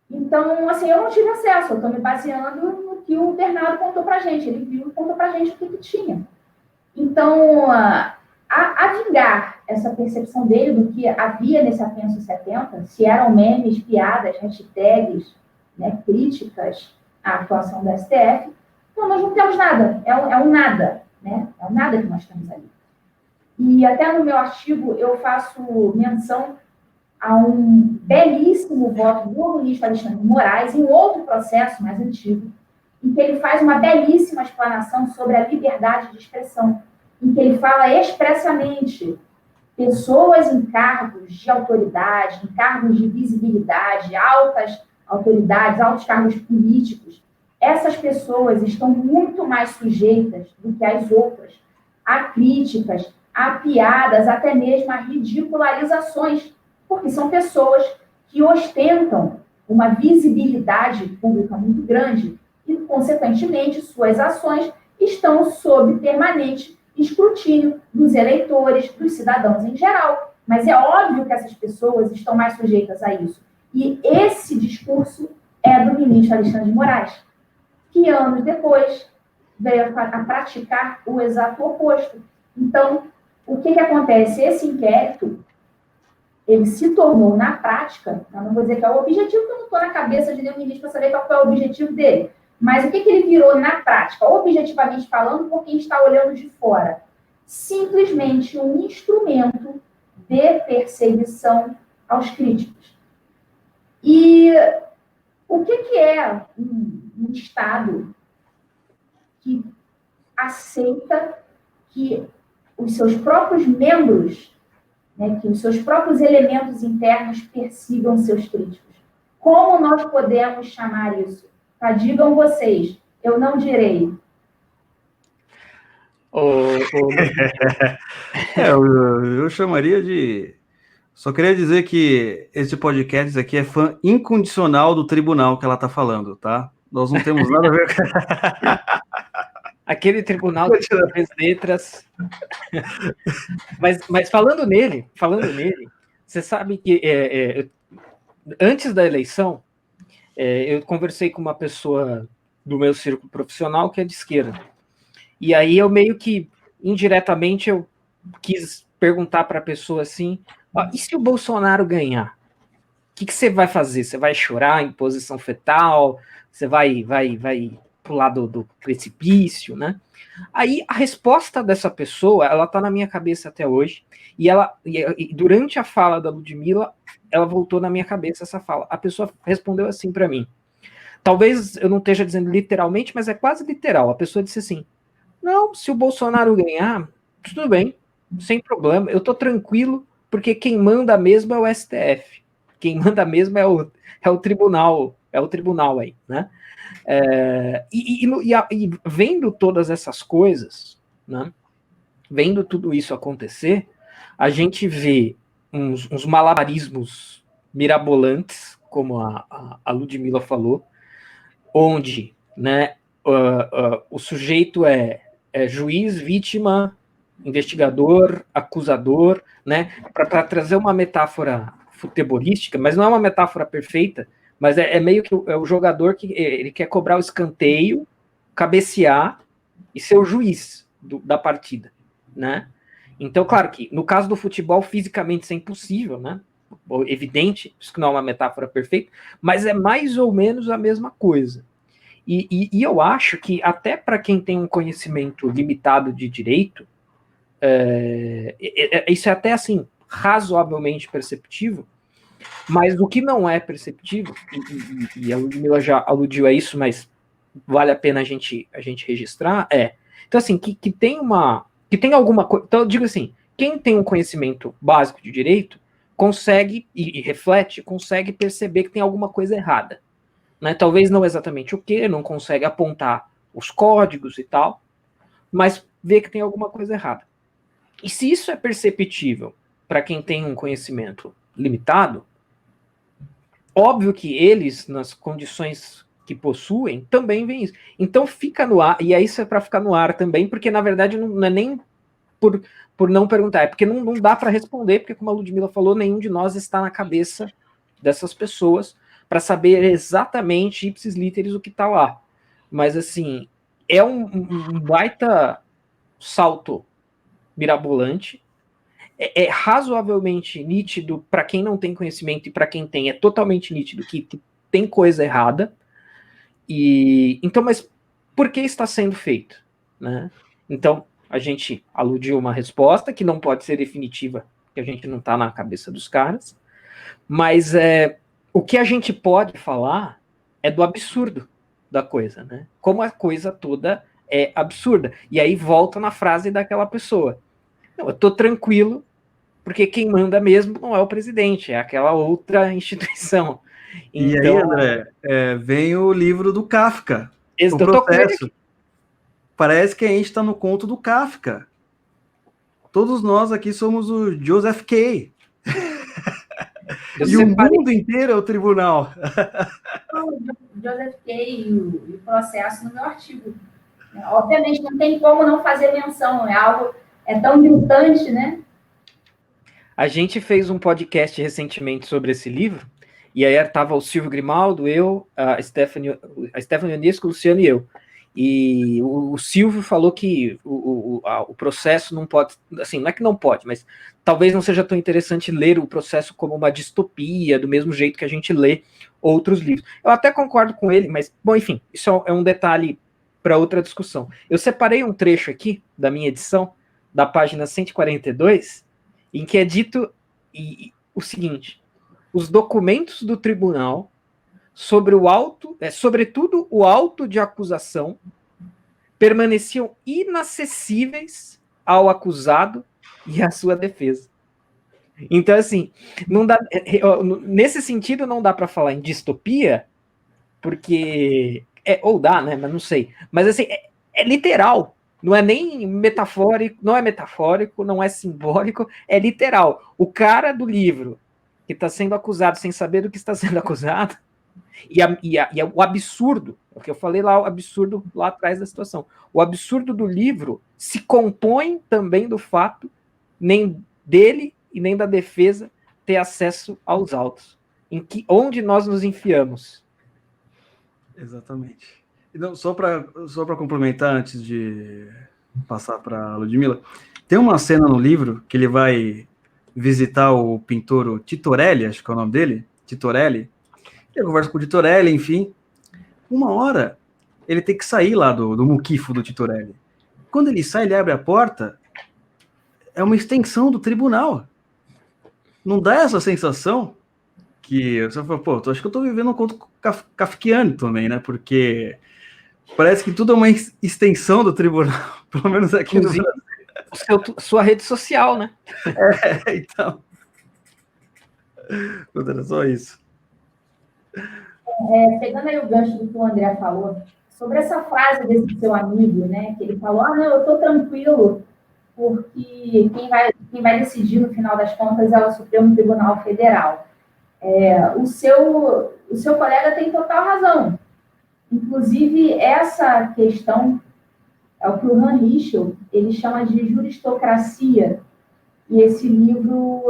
Então, assim, eu não tive acesso, eu estou me baseando no que o Bernardo contou para a gente, ele viu e contou para a gente o que tinha. Então, a vingar essa percepção dele do que havia nesse apenso 70, se eram memes, piadas, hashtags, né, críticas à atuação do STF, então nós não temos nada, é um nada, né? É um nada que nós temos ali. E até no meu artigo eu faço menção a um belíssimo voto do ministro Alexandre de Moraes em outro processo mais antigo, em que ele faz uma belíssima explanação sobre a liberdade de expressão, em que ele fala expressamente pessoas em cargos de autoridade, em cargos de visibilidade, altas autoridades, altos cargos políticos, essas pessoas estão muito mais sujeitas do que as outras a críticas, a piadas, até mesmo a ridicularizações, porque são pessoas que ostentam uma visibilidade pública muito grande e, consequentemente, suas ações estão sob permanente escrutínio dos eleitores, dos cidadãos em geral. Mas é óbvio que essas pessoas estão mais sujeitas a isso. E esse discurso é do ministro Alexandre de Moraes, que anos depois veio a praticar o exato oposto. Então, o que acontece? Esse inquérito, ele se tornou, na prática, eu não vou dizer que é o objetivo, porque eu não estou na cabeça de nenhum ministro para saber qual é o objetivo dele, mas o que ele virou na prática, objetivamente falando, por quem está olhando de fora? Simplesmente um instrumento de perseguição aos críticos. E o que é um Estado que aceita que os seus próprios membros, né, que os seus próprios elementos internos persigam seus críticos? Como nós podemos chamar isso? Tá, digam vocês, eu não direi. Eu chamaria de... Só queria dizer que esse podcast aqui é fã incondicional do tribunal que ela está falando, tá? Nós não temos nada a ver com... Aquele tribunal de três letras. Mas falando nele, você sabe que antes da eleição, eu conversei com uma pessoa do meu círculo profissional que é de esquerda. E aí eu meio que, indiretamente, eu quis perguntar para a pessoa assim, e se o Bolsonaro ganhar? O que você vai fazer? Você vai chorar em posição fetal? Você vai pular do precipício, né? Aí a resposta dessa pessoa, ela tá na minha cabeça até hoje, e durante a fala da Ludmilla, ela voltou na minha cabeça essa fala. A pessoa respondeu assim para mim. Talvez eu não esteja dizendo literalmente, mas é quase literal. A pessoa disse assim: não, se o Bolsonaro ganhar, tudo bem, sem problema, eu tô tranquilo, porque quem manda mesmo é o STF. Quem manda mesmo é o tribunal aí, né? E vendo todas essas coisas, né? Vendo tudo isso acontecer, a gente vê uns malabarismos mirabolantes, como a Ludmilla falou, onde, né, o sujeito é juiz, vítima, investigador, acusador, né? Para trazer uma metáfora futebolística, mas não é uma metáfora perfeita, mas é meio que o jogador que ele quer cobrar o escanteio, cabecear e ser o juiz da partida, né? Então, claro que no caso do futebol, fisicamente isso é impossível, né? Evidente, isso que não é uma metáfora perfeita, mas é mais ou menos a mesma coisa. E eu acho que até para quem tem um conhecimento limitado de direito, isso é até assim razoavelmente perceptível, Mas o que não é perceptível, e a Ludmilla já aludiu a isso, mas vale a pena a gente registrar, então assim, que tem alguma coisa, então eu digo assim, quem tem um conhecimento básico de direito, consegue, e reflete, consegue perceber que tem alguma coisa errada, né? Talvez não exatamente o que, não consegue apontar os códigos e tal, mas vê que tem alguma coisa errada. E se isso é perceptível para quem tem um conhecimento limitado, óbvio que eles, nas condições que possuem, também veem isso. Então fica no ar, e aí isso é para ficar no ar também, porque na verdade não é nem por não perguntar, é porque não dá para responder, porque como a Ludmilla falou, nenhum de nós está na cabeça dessas pessoas para saber exatamente ipsis literis o que está lá. Mas assim, é um baita salto mirabolante, é razoavelmente nítido para quem não tem conhecimento, e para quem tem é totalmente nítido que tem coisa errada. E então, mas por que está sendo feito, né? Então a gente aludiu uma resposta que não pode ser definitiva, que a gente não está na cabeça dos caras, mas o que a gente pode falar é do absurdo da coisa, né? Como a coisa toda é absurda. E aí volta na frase daquela pessoa: não, eu tô tranquilo, porque quem manda mesmo não é o presidente, é aquela outra instituição. E aí, Então, André, vem o livro do Kafka, O eu tô com ele Processo. aqui. Parece que a gente está no conto do Kafka. Todos nós aqui somos o Joseph K. E o mundo inteiro é o tribunal. O Joseph Kay e o processo no meu artigo. Obviamente, não tem como não fazer menção, é tão gritante, né? A gente fez um podcast recentemente sobre esse livro, e aí estava o Silvio Grimaldo, eu, a Stephanie Ionesco, o Luciano e eu. E o Silvio falou que o processo não pode, assim, não é que não pode, mas talvez não seja tão interessante ler o processo como uma distopia, do mesmo jeito que a gente lê outros livros. Eu até concordo com ele, mas, bom, enfim, isso é um detalhe para outra discussão. Eu separei um trecho aqui da minha edição, da página 142, em que é dito o seguinte: os documentos do tribunal sobre sobretudo o auto de acusação, permaneciam inacessíveis ao acusado e à sua defesa. Então, assim, não dá, nesse sentido, não dá para falar em distopia, porque ou dá, né? Mas não sei. Mas assim, é literal. Não é nem metafórico, não é simbólico, é literal. O cara do livro que está sendo acusado sem saber do que está sendo acusado, e o absurdo, o que eu falei lá, o absurdo lá atrás da situação. O absurdo do livro se compõe também do fato nem dele e nem da defesa ter acesso aos autos. Onde nós nos enfiamos? Exatamente. Então, só para complementar, antes de passar para a Ludmilla, tem uma cena no livro que ele vai visitar o pintor Titorelli, acho que é o nome dele, Titorelli. Ele conversa com o Titorelli, enfim. Uma hora, ele tem que sair lá do muquifo do Titorelli. Quando ele sai, ele abre a porta, é uma extensão do tribunal. Não dá essa sensação que você fala, pô, acho que eu tô vivendo um conto kafkiano também, né? Porque parece que tudo é uma extensão do tribunal, pelo menos aqui no Brasil. Sua rede social, né? Então. Era só isso. Pegando aí o gancho do que o André falou, sobre essa frase desse seu amigo, né? Que ele falou, não, eu tô tranquilo, porque quem vai decidir no final das contas é o Supremo Tribunal Federal. O seu colega tem total razão. Inclusive, essa questão é o que o Han Richel, ele chama de juristocracia. E esse livro,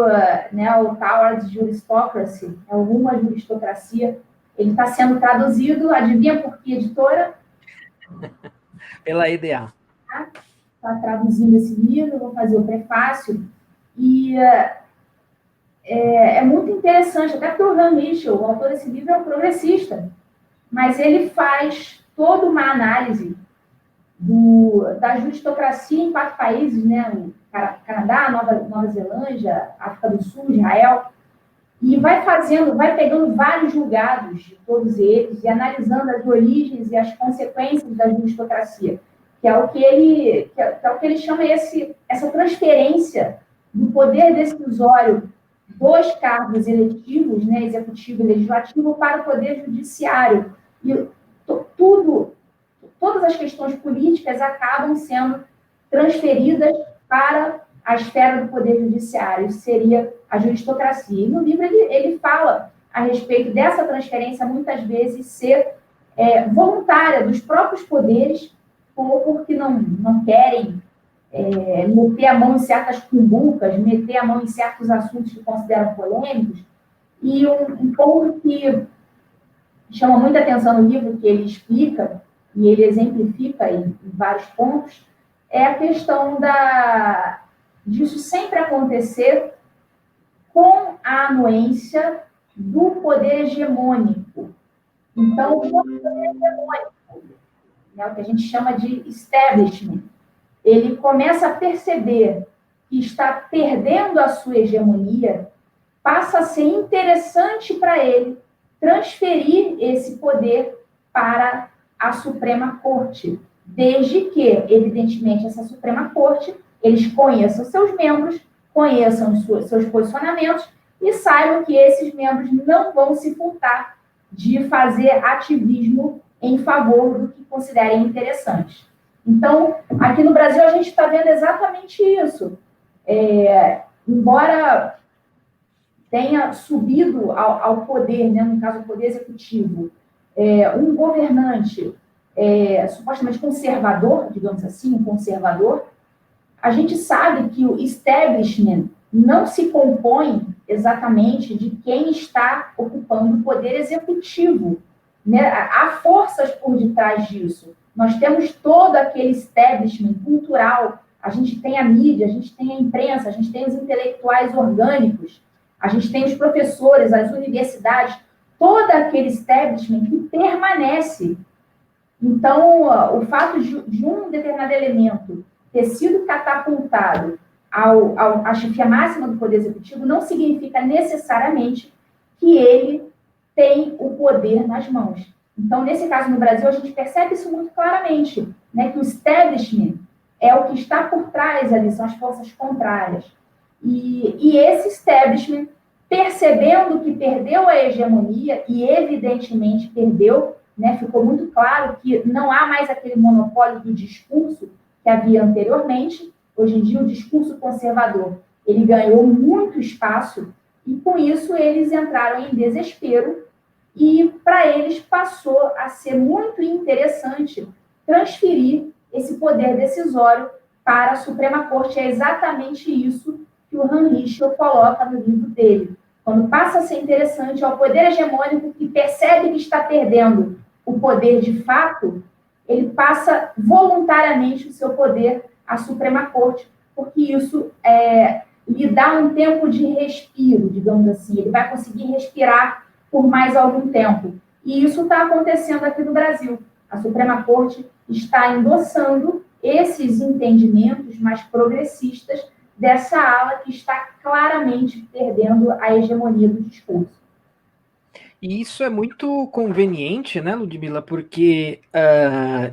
né, o Towards Juristocracy, é o Rumo à Juristocracia, ele está sendo traduzido, adivinha por que editora? Pela EDA. Está traduzindo esse livro, vou fazer o prefácio. E é muito interessante, até porque o Han Richel, o autor desse livro, é um progressista, mas ele faz toda uma análise da juristocracia em 4 países, né? O Canadá, Nova Zelândia, África do Sul, Israel, e vai pegando vários julgados de todos eles e analisando as origens e as consequências da judicocracia, que é o que ele chama essa transferência do poder decisório dos cargos eletivos, né, executivo e legislativo, para o poder judiciário. E todas as questões políticas acabam sendo transferidas para a esfera do poder judiciário, isso seria a judicocracia. E no livro ele fala a respeito dessa transferência, muitas vezes ser voluntária dos próprios poderes, ou porque não querem meter a mão em certas cumbucas, meter a mão em certos assuntos que consideram polêmicos. E um ponto que chama muita atenção no livro, que ele explica, e ele exemplifica em vários pontos, é a questão disso sempre acontecer com a anuência do poder hegemônico. Então, o poder hegemônico, o que a gente chama de establishment, ele começa a perceber que está perdendo a sua hegemonia, passa a ser interessante para ele transferir esse poder para a Suprema Corte, desde que, evidentemente, essa Suprema Corte, eles conheçam seus membros, conheçam seus posicionamentos e saibam que esses membros não vão se furtar de fazer ativismo em favor do que considerem interessante. Então, aqui no Brasil, a gente está vendo exatamente isso. Embora tenha subido ao poder, né, no caso, o poder executivo, um governante supostamente conservador, digamos assim, um conservador, a gente sabe que o establishment não se compõe exatamente de quem está ocupando o poder executivo, né? Há forças por detrás disso. Nós temos todo aquele establishment cultural, a gente tem a mídia, a gente tem a imprensa, a gente tem os intelectuais orgânicos, a gente tem os professores, as universidades, todo aquele establishment que permanece. Então, o fato de um determinado elemento ter sido catapultado à chefia máxima do Poder Executivo não significa necessariamente que ele tem o poder nas mãos. Então, nesse caso, no Brasil, a gente percebe isso muito claramente, né, que o establishment é o que está por trás ali, são as forças contrárias. E esse establishment, percebendo que perdeu a hegemonia, e evidentemente perdeu, né, ficou muito claro que não há mais aquele monopólio do discurso que havia anteriormente. Hoje em dia, o discurso conservador ele ganhou muito espaço, e com isso eles entraram em desespero, e para eles passou a ser muito interessante transferir esse poder decisório para a Suprema Corte. É exatamente isso que o Han Lichel coloca no livro dele. Quando passa a ser interessante ao poder hegemônico que percebe que está perdendo o poder de fato, ele passa voluntariamente o seu poder à Suprema Corte, porque isso lhe dá um tempo de respiro, digamos assim. Ele vai conseguir respirar por mais algum tempo. E isso está acontecendo aqui no Brasil. A Suprema Corte está endossando esses entendimentos mais progressistas dessa ala que está claramente perdendo a hegemonia do discurso. E isso é muito conveniente, né, Ludmila, porque,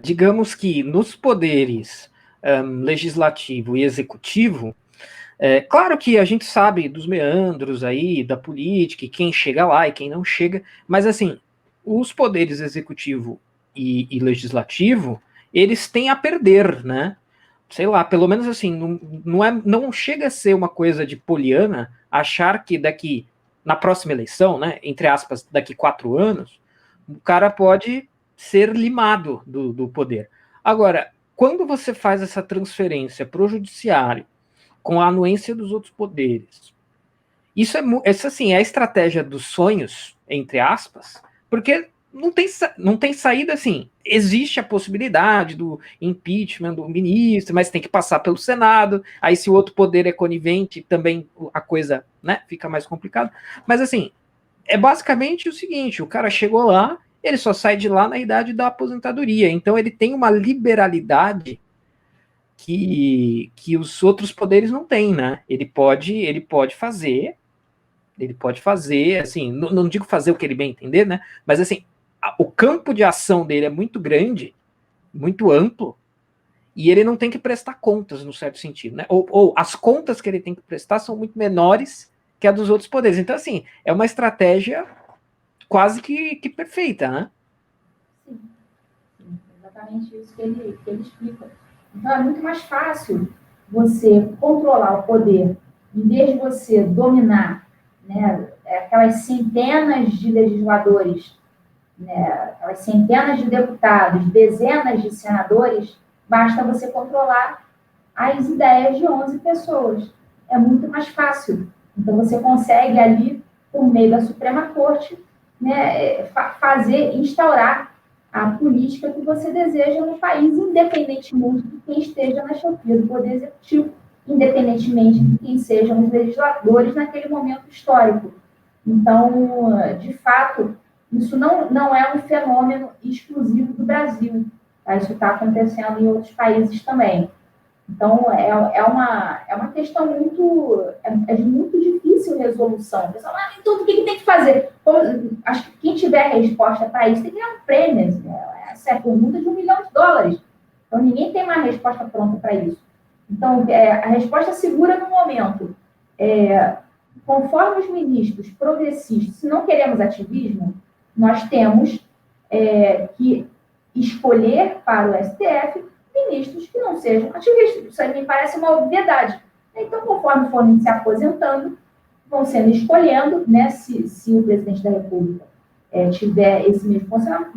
digamos que nos poderes legislativo e executivo, claro que a gente sabe dos meandros aí, da política, e quem chega lá e quem não chega, mas assim, os poderes executivo e legislativo, eles têm a perder, né? Sei lá, pelo menos assim, não chega a ser uma coisa de poliana achar que na próxima eleição, né, entre aspas, daqui 4 anos, o cara pode ser limado do poder. Agora, quando você faz essa transferência para o judiciário, com a anuência dos outros poderes, isso assim, é a estratégia dos sonhos, entre aspas, porque não tem saída assim. Existe a possibilidade do impeachment do ministro, mas tem que passar pelo Senado. Aí, se o outro poder é conivente, também a coisa, né, fica mais complicada. Mas, assim, é basicamente o seguinte: o cara chegou lá, ele só sai de lá na idade da aposentadoria. Então, ele tem uma liberalidade que os outros poderes não têm, né? Ele pode fazer Ele pode fazer, assim, não digo fazer o que ele bem entender, né? Mas assim, o campo de ação dele é muito grande, muito amplo, e ele não tem que prestar contas, no certo sentido, né? Ou as contas que ele tem que prestar são muito menores que a dos outros poderes. Então, assim, é uma estratégia quase que perfeita, né? Sim, sim, exatamente isso que ele explica. Então, é muito mais fácil você controlar o poder, em vez de você dominar, né, aquelas centenas de legisladores, né, aquelas centenas de deputados, dezenas de senadores, basta você controlar as ideias de 11 pessoas. É muito mais fácil. Então, você consegue ali, por meio da Suprema Corte, né, instaurar a política que você deseja no país, independentemente de quem esteja na chefia do Poder Executivo, independentemente de quem sejam os legisladores naquele momento histórico. Então, de fato, isso não é um fenômeno exclusivo do Brasil. Tá? Isso está acontecendo em outros países também. Então, é uma questão de muito difícil resolução. O pessoal, então, o que tem que fazer? Acho que quem tiver resposta para isso tem que ganhar um prêmio. Essa é a pergunta de $1 milhão. Então, ninguém tem uma resposta pronta para isso. Então, a resposta segura no momento. Conforme os ministros progressistas, se não queremos ativismo, nós temos que escolher para o STF ministros que não sejam ativistas. Isso aí me parece uma obviedade. Então, conforme forem se aposentando, vão sendo escolhendo, né, se o presidente da República tiver esse mesmo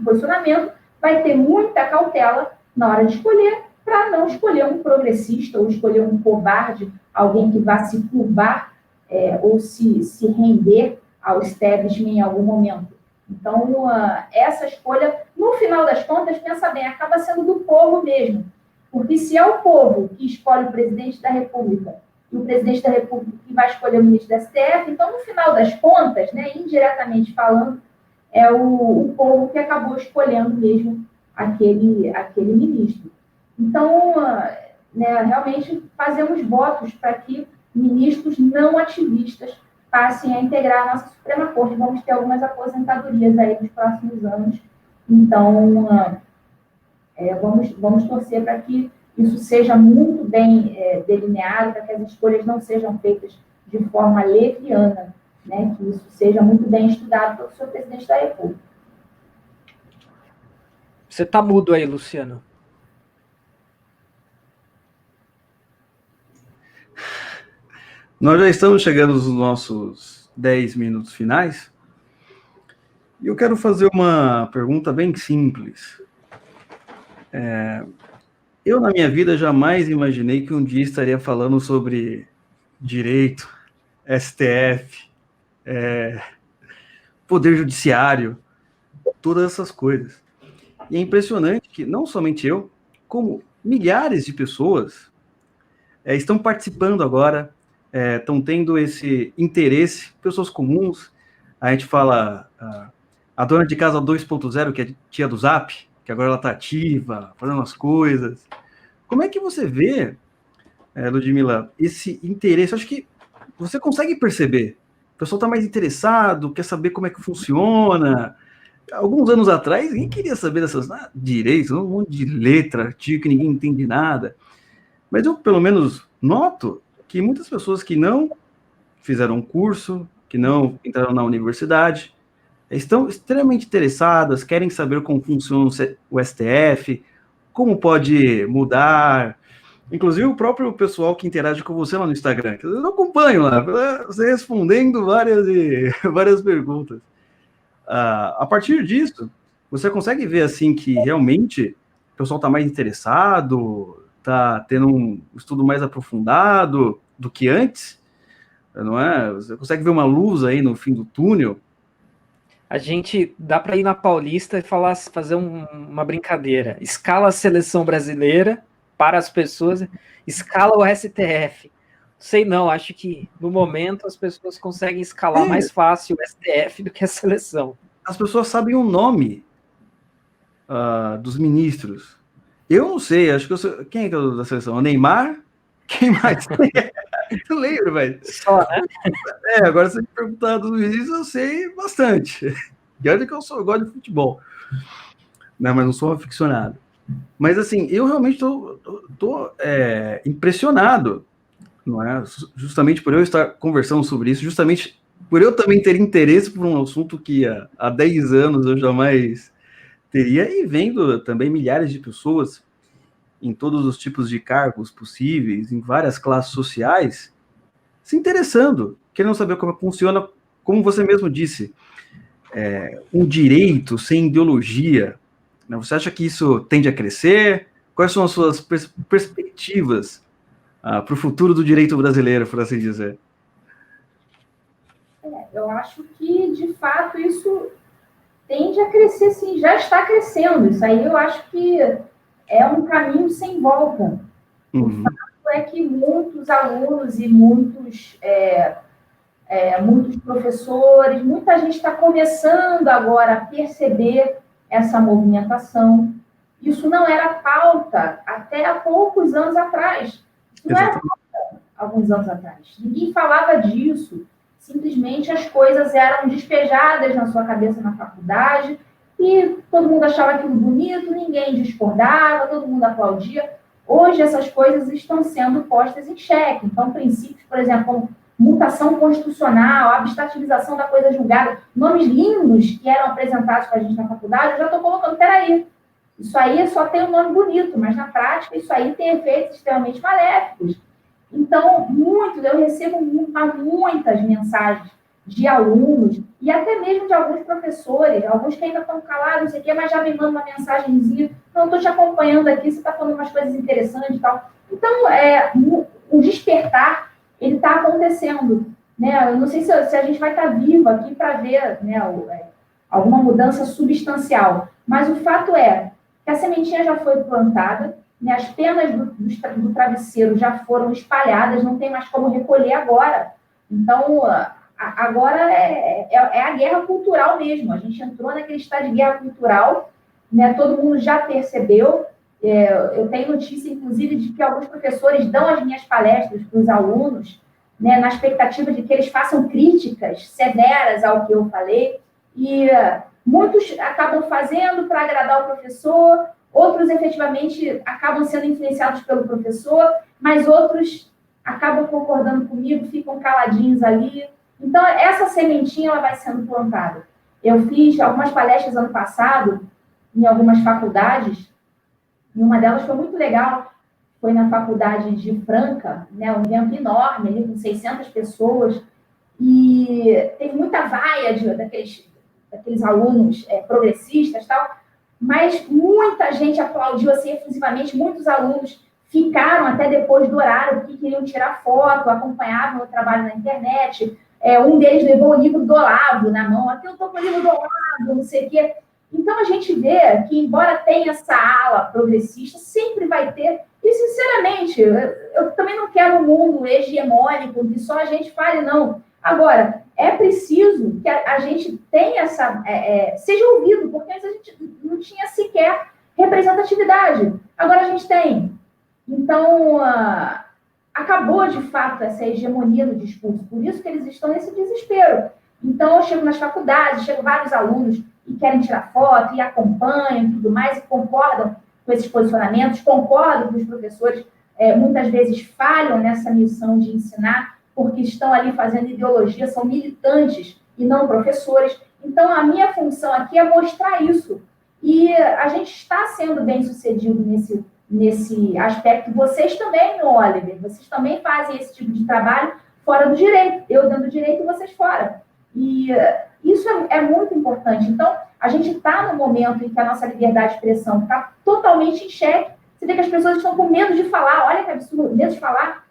posicionamento, vai ter muita cautela na hora de escolher, para não escolher um progressista ou escolher um covarde, alguém que vá se curvar ou se render ao establishment em algum momento. Então, essa escolha, no final das contas, pensa bem, acaba sendo do povo mesmo. Porque se é o povo que escolhe o presidente da República e o presidente da República que vai escolher o ministro da STF, então, no final das contas, né, indiretamente falando, é o povo que acabou escolhendo mesmo aquele ministro. Então, né, realmente fazemos votos para que ministros não ativistas passem a integrar a nossa Suprema Corte. Vamos ter algumas aposentadorias aí nos próximos anos. Então, vamos torcer para que isso seja muito bem delineado, para que as escolhas não sejam feitas de forma leviana, né? Que isso seja muito bem estudado pelo senhor presidente da República. Você está mudo aí, Luciano. Nós já estamos chegando nos nossos 10 minutos finais. E eu quero fazer uma pergunta bem simples. Eu, na minha vida, jamais imaginei que um dia estaria falando sobre direito, STF, poder judiciário, todas essas coisas. E é impressionante que não somente eu, como milhares de pessoas estão participando agora, estão tendo esse interesse, pessoas comuns. A gente fala a dona de casa 2.0, que é tia do Zap, que agora ela está ativa, fazendo as coisas. Como é que você vê, Ludmila, esse interesse? Acho que você consegue perceber. O pessoal está mais interessado, quer saber como é que funciona. Alguns anos atrás, ninguém queria saber dessas direitos, um monte de letra, artigo que ninguém entende nada. Mas eu, pelo menos, noto que muitas pessoas que não fizeram um curso, que não entraram na universidade, estão extremamente interessadas, querem saber como funciona o STF, como pode mudar. Inclusive, o próprio pessoal que interage com você lá no Instagram, que eu acompanho lá, você respondendo várias perguntas. A partir disso, você consegue ver assim que realmente o pessoal está mais interessado, está tendo um estudo mais aprofundado do que antes, não é? Você consegue ver uma luz aí no fim do túnel? A gente dá para ir na Paulista e fazer uma brincadeira. Escala a seleção brasileira para as pessoas, escala o STF. Sei não, acho que no momento as pessoas conseguem escalar mais fácil o STF do que a seleção. As pessoas sabem o nome dos ministros. Eu não sei, acho que quem é da seleção? O Neymar? Quem mais? Eu lembro, velho. Só, né? Agora você me perguntar do Luiz, eu sei bastante. E olha que eu gosto de futebol. Não, mas não sou aficionado. Mas, assim, eu realmente tô impressionado, não é? Justamente por eu estar conversando sobre isso, justamente por eu também ter interesse por um assunto que há 10 anos eu jamais teria, e vendo também milhares de pessoas em todos os tipos de cargos possíveis, em várias classes sociais, se interessando, querendo saber como funciona, como você mesmo disse, um direito sem ideologia. Né? Você acha que isso tende a crescer? Quais são as suas perspectivas para o futuro do direito brasileiro, por assim dizer? Eu acho que, de fato, isso tende a crescer, sim, já está crescendo. Isso aí eu acho que é um caminho sem volta. O fato é que muitos alunos e muitos professores, muita gente está começando agora a perceber essa movimentação. Isso não era pauta até há poucos anos atrás. Isso não era pauta alguns anos atrás. Ninguém falava disso. Simplesmente as coisas eram despejadas na sua cabeça na faculdade e todo mundo achava aquilo bonito, ninguém discordava, todo mundo aplaudia. Hoje essas coisas estão sendo postas em xeque. Então, princípios, por exemplo, como mutação constitucional, abstativização da coisa julgada, nomes lindos que eram apresentados para a gente na faculdade, eu já estou colocando, peraí, isso aí só tem um nome bonito, mas na prática isso aí tem efeitos extremamente maléficos. Então, eu recebo muitas mensagens de alunos e até mesmo de alguns professores, alguns que ainda estão calados, não sei o quê, mas já me mandam uma mensagenzinha, não, estou te acompanhando aqui, você está falando umas coisas interessantes e tal. Então, o despertar, ele está acontecendo. Né? Eu não sei se a gente vai estar vivo aqui para ver, né, alguma mudança substancial, mas o fato é que a sementinha já foi plantada, né, as penas do travesseiro já foram espalhadas, não tem mais como recolher agora. Então, agora é a guerra cultural mesmo. A gente entrou naquele estado de guerra cultural, né, todo mundo já percebeu. Eu tenho notícia, inclusive, de que alguns professores dão as minhas palestras para os alunos, né, na expectativa de que eles façam críticas severas ao que eu falei, e muitos acabam fazendo para agradar o professor, outros efetivamente acabam sendo influenciados pelo professor, mas outros acabam concordando comigo, ficam caladinhos ali. Então, essa sementinha ela vai sendo plantada. Eu fiz algumas palestras ano passado em algumas faculdades, e uma delas foi muito legal, foi na faculdade de Franca, né, um evento enorme, ali, com 600 pessoas, e teve muita vaia daqueles alunos progressistas e tal, mas muita gente aplaudiu assim efusivamente, muitos alunos ficaram até depois do horário, porque queriam tirar foto, acompanhavam o trabalho na internet. Um deles levou o livro do Olavo na mão, aqui eu estou com o livro do Olavo, não sei o quê. Então, a gente vê que, embora tenha essa ala progressista, sempre vai ter. E, sinceramente, eu também não quero um mundo hegemônico, que só a gente fale, não. Agora, é preciso que a gente tenha seja ouvido, porque antes a gente não tinha sequer representatividade. Agora a gente tem. Então, acabou, de fato, essa hegemonia do discurso. Por isso que eles estão nesse desespero. Então, eu chego nas faculdades, chego vários alunos e querem tirar foto, e acompanham e tudo mais, e concordam com esses posicionamentos, concordam que os professores muitas vezes falham nessa missão de ensinar, porque estão ali fazendo ideologia, são militantes e não professores. Então, a minha função aqui é mostrar isso. E a gente está sendo bem-sucedido nesse aspecto. Vocês também, Oliver, vocês também fazem esse tipo de trabalho fora do direito. Eu dando direito e vocês fora. E isso é muito importante. Então, a gente está no momento em que a nossa liberdade de expressão está totalmente em xeque. Você vê que as pessoas estão com medo de falar. Olha que absurdo, medo de falar.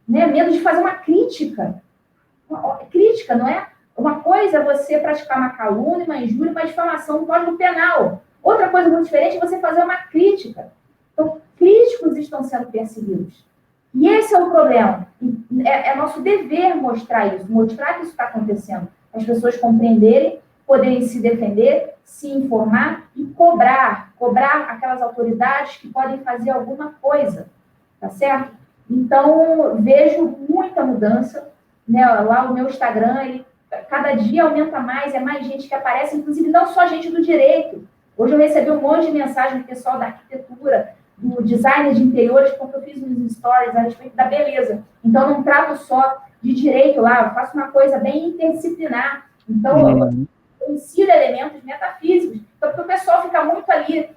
Né? Medo de fazer uma crítica. Crítica, não é? Uma coisa é você praticar uma calúnia, uma injúria, uma difamação no Código Penal. Outra coisa muito diferente é você fazer uma crítica. Então, críticos estão sendo perseguidos. E esse é o problema. É nosso dever mostrar isso, mostrar que isso está acontecendo. As pessoas compreenderem, poderem se defender, se informar e cobrar aquelas autoridades que podem fazer alguma coisa. Tá certo? Então, vejo muita mudança, né? Lá o meu Instagram, ele, cada dia aumenta mais, é mais gente que aparece, inclusive não só gente do direito. Hoje eu recebi um monte de mensagem do pessoal da arquitetura, do design de interiores, porque eu fiz uns stories a respeito da beleza. Então, eu não trato só de direito lá, eu faço uma coisa bem interdisciplinar. Então, eu insiro elementos metafísicos. Então, porque o pessoal fica muito ali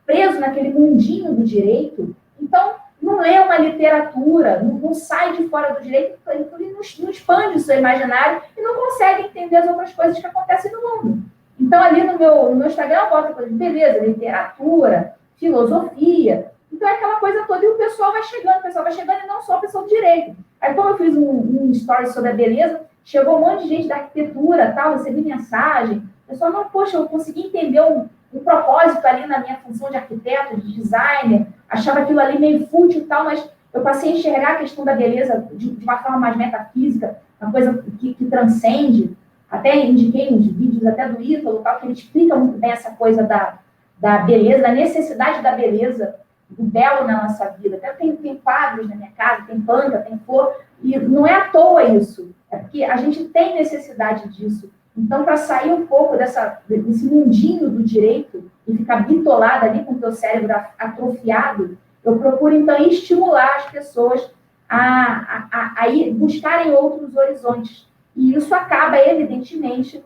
preso naquele mundinho do direito, então não lê uma literatura, não sai de fora do direito, então ele não expande o seu imaginário e não consegue entender as outras coisas que acontecem no mundo. Então, ali no meu Instagram, eu boto coisa de beleza, literatura, filosofia. Então, é aquela coisa toda e o pessoal vai chegando e não só a pessoa do direito. Aí, como eu fiz um story sobre a beleza, chegou um monte de gente da arquitetura, tal, recebi mensagem. O pessoal, não, poxa, eu consegui entender um propósito ali na minha função de arquiteto, de designer, achava aquilo ali meio fútil e tal, mas eu passei a enxergar a questão da beleza de uma forma mais metafísica, uma coisa que transcende. Até indiquei uns vídeos até do Ítalo, tal, que ele explica muito bem essa coisa da beleza, da necessidade da beleza, do belo na nossa vida. Até tem quadros na minha casa, tem planta, tem flor, e não é à toa isso, é porque a gente tem necessidade disso. Então, para sair um pouco desse mundinho do direito e ficar bitolado ali com o teu cérebro atrofiado, eu procuro, então, estimular as pessoas a ir buscarem outros horizontes. E isso acaba, evidentemente,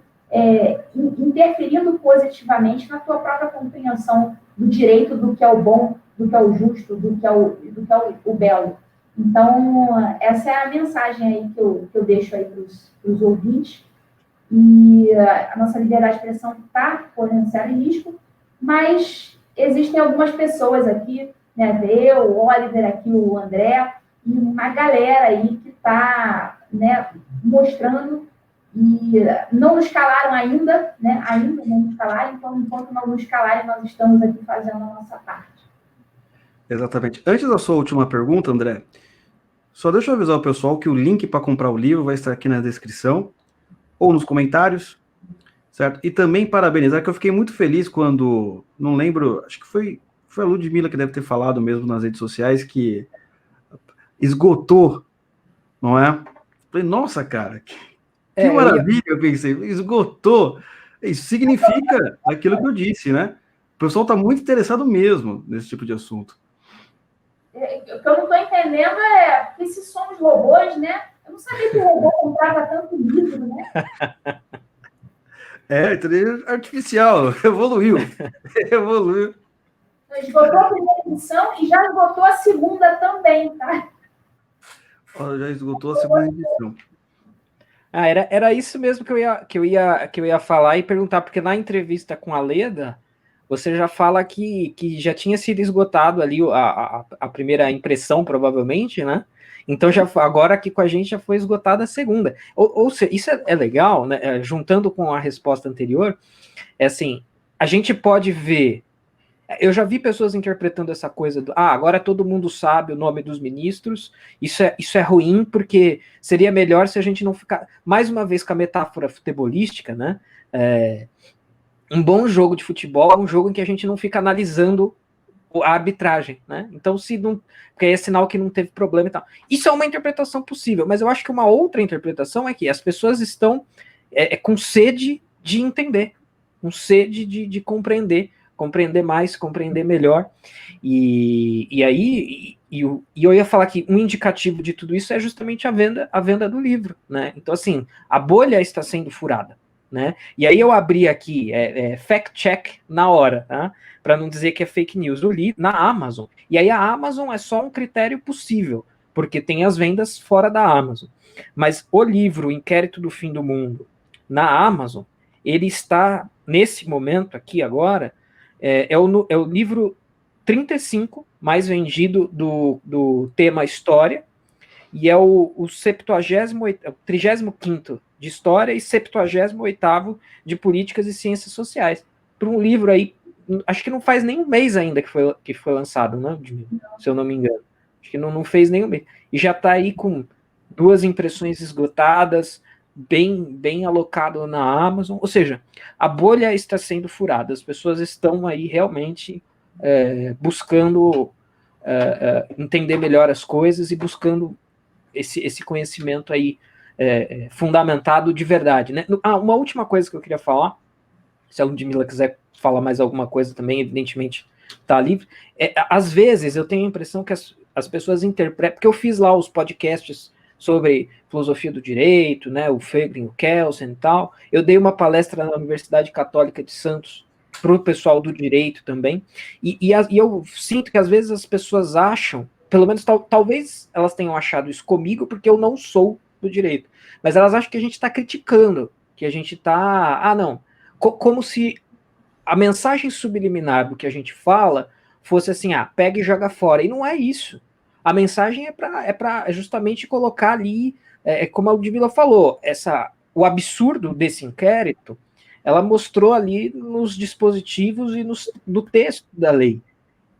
interferindo positivamente na tua própria compreensão do direito, do que é o bom, do que é o justo, do que é o belo. Então, essa é a mensagem aí que eu deixo aí para os ouvintes. E a nossa liberdade de expressão está correndo sério risco, mas existem algumas pessoas aqui, né, eu, o Oliver aqui, o André, e uma galera aí que está, né, mostrando, e não nos calaram ainda, né, ainda não nos calaram, então enquanto não nos calarem, nós estamos aqui fazendo a nossa parte. Exatamente. Antes da sua última pergunta, André, só deixa eu avisar o pessoal que o link para comprar o livro vai estar aqui na descrição, ou nos comentários, certo? E também parabenizar, que eu fiquei muito feliz quando, não lembro, acho que foi a Ludmilla que deve ter falado mesmo nas redes sociais, que esgotou, não é? Falei, nossa, cara, que maravilha, eu pensei, esgotou. Isso significa aquilo que eu disse, né? O pessoal está muito interessado mesmo nesse tipo de assunto. O que eu não estou entendendo é que se somos robôs, né? Eu não sabia que o robô comprava tanto livro, né? Inteligência artificial, evoluiu. Esgotou a primeira edição e já esgotou a segunda também, tá? Já esgotou a segunda edição. Era isso mesmo que eu ia falar e perguntar, porque na entrevista com a Leda, você já fala que já tinha sido esgotado ali a primeira impressão, provavelmente, né? Então, agora aqui com a gente já foi esgotada a segunda. Ou seja, isso é legal, né? Juntando com a resposta anterior, é assim, a gente pode ver. Eu já vi pessoas interpretando essa coisa do agora todo mundo sabe o nome dos ministros, isso é ruim, porque seria melhor se a gente não ficar, mais uma vez com a metáfora futebolística, né? Um bom jogo de futebol é um jogo em que a gente não fica analisando a arbitragem, né? Então, se não, porque aí é sinal que não teve problema e tal. Isso é uma interpretação possível, mas eu acho que uma outra interpretação é que as pessoas estão com sede de entender, com sede de compreender mais, compreender melhor. E aí eu ia falar que um indicativo de tudo isso é justamente a venda do livro, né? Então, assim, a bolha está sendo furada, né? E aí eu abri aqui fact check na hora, tá? Para não dizer que é fake news. Eu li na Amazon. E aí a Amazon é só um critério possível, porque tem as vendas fora da Amazon. Mas o livro Inquérito do Fim do Mundo na Amazon, ele está, nesse momento aqui agora, é o livro 35 mais vendido do tema história, e é o 35º de história e 78º de políticas e ciências sociais. Para um livro aí, acho que não faz nem um mês ainda que foi lançado, né, se eu não me engano. Acho que não fez nem um mês. E já está aí com 2 impressões esgotadas, bem alocado na Amazon. Ou seja, a bolha está sendo furada. As pessoas estão aí realmente buscando entender melhor as coisas e buscando esse conhecimento aí fundamentado de verdade, né? Uma última coisa que eu queria falar, se a Ludmila quiser falar mais alguma coisa também, evidentemente está livre. Às vezes eu tenho a impressão que as pessoas interpretam, porque eu fiz lá os podcasts sobre filosofia do direito, né, o Febring, o Kelsen e tal. Eu dei uma palestra na Universidade Católica de Santos para o pessoal do direito também, e eu sinto que às vezes as pessoas acham, pelo menos talvez elas tenham achado isso comigo, porque eu não sou do direito, mas elas acham que a gente está criticando, que a gente está, não, como se a mensagem subliminar do que a gente fala fosse assim, pega e joga fora, e não é isso. A mensagem é para justamente colocar ali, como a Ludmila falou, o absurdo desse inquérito, ela mostrou ali nos dispositivos e no texto da lei.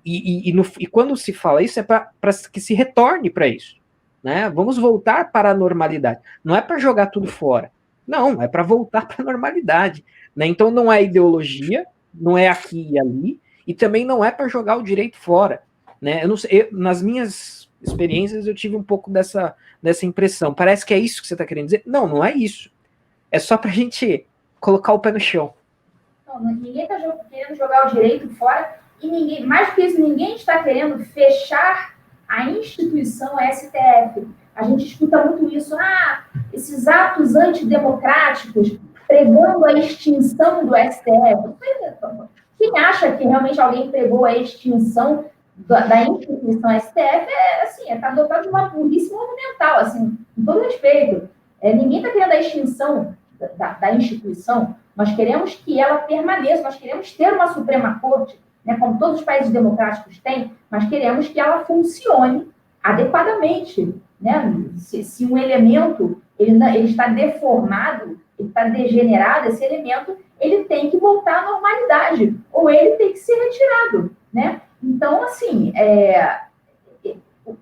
E quando se fala isso, é para que se retorne para isso. Né? Vamos voltar para a normalidade. Não é para jogar tudo fora. Não, é para voltar para a normalidade. Né? Então não é ideologia, não é aqui e ali, e também não é para jogar o direito fora. Né? Eu não sei, nas minhas experiências eu tive um pouco dessa impressão. Parece que é isso que você está querendo dizer. Não, não é isso. É só para a gente colocar o pé no chão. Não, ninguém está querendo jogar o direito fora, e ninguém, mais do que isso, ninguém está querendo fechar a instituição STF. A gente escuta muito isso, esses atos antidemocráticos pregando a extinção do STF. Quem acha que realmente alguém pregou a extinção da instituição STF está dotado de uma burrice monumental, assim, com todo respeito. Ninguém está querendo a extinção da instituição. Nós queremos que ela permaneça, nós queremos ter uma Suprema Corte, né, como todos os países democráticos têm, mas queremos que ela funcione adequadamente. Né? Se um elemento ele está deformado, ele está degenerado, esse elemento ele tem que voltar à normalidade, ou ele tem que ser retirado. Né? Então, assim,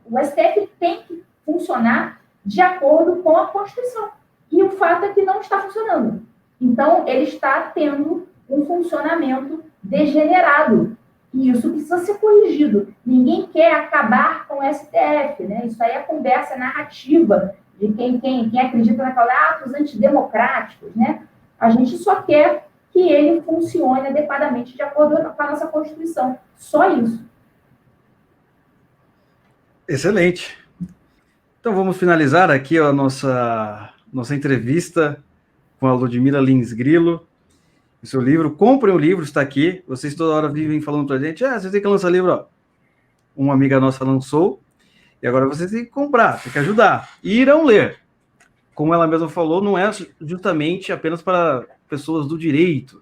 o STF tem que funcionar de acordo com a Constituição. E o fato é que não está funcionando. Então, ele está tendo um funcionamento degenerado. E isso precisa ser corrigido. Ninguém quer acabar com o STF. Né? Isso aí é conversa narrativa de quem acredita naquela atos antidemocráticos. Né? A gente só quer que ele funcione adequadamente de acordo com a nossa Constituição. Só isso. Excelente. Então, vamos finalizar aqui a nossa entrevista com a Ludmila Lins Grilo. O seu livro, comprem o livro, está aqui. Vocês toda hora vivem falando para a gente, vocês têm que lançar livro, ó. Uma amiga nossa lançou, e agora vocês têm que comprar, têm que ajudar. E irão ler. Como ela mesma falou, não é justamente apenas para pessoas do direito.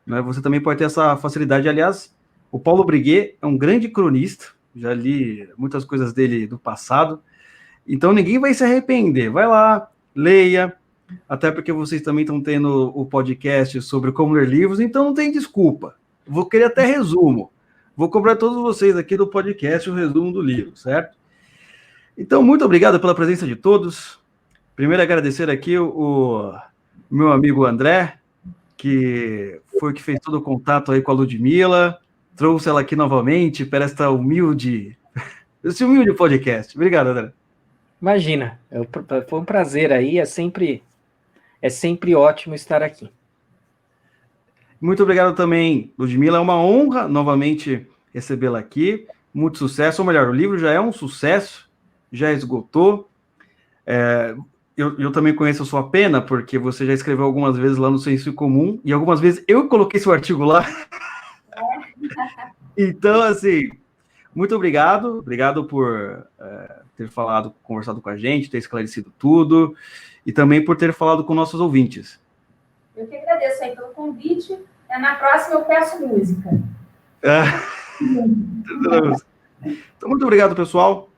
Né? Você também pode ter essa facilidade. Aliás, o Paulo Briguet é um grande cronista, já li muitas coisas dele do passado, então ninguém vai se arrepender. Vai lá, leia, até porque vocês também estão tendo o podcast sobre como ler livros, então não tem desculpa. Vou querer até resumo. Vou cobrar todos vocês aqui do podcast o resumo do livro, certo? Então, muito obrigado pela presença de todos. Primeiro, agradecer aqui o meu amigo André, que foi o que fez todo o contato aí com a Ludmila, trouxe ela aqui novamente para esse humilde podcast. Obrigado, André. Imagina, foi um prazer aí, é sempre ótimo estar aqui. Muito obrigado também, Ludmila, é uma honra novamente recebê-la aqui, muito sucesso, ou melhor, o livro já é um sucesso, já esgotou, eu também conheço a sua pena, porque você já escreveu algumas vezes lá no Senso Comum, e algumas vezes eu coloquei seu artigo lá, então, assim, muito obrigado por ter conversado com a gente, ter esclarecido tudo, e também por ter falado com nossos ouvintes. Eu que agradeço aí pelo convite. Na próxima eu peço música. Então, muito obrigado, pessoal,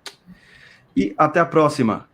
e até a próxima.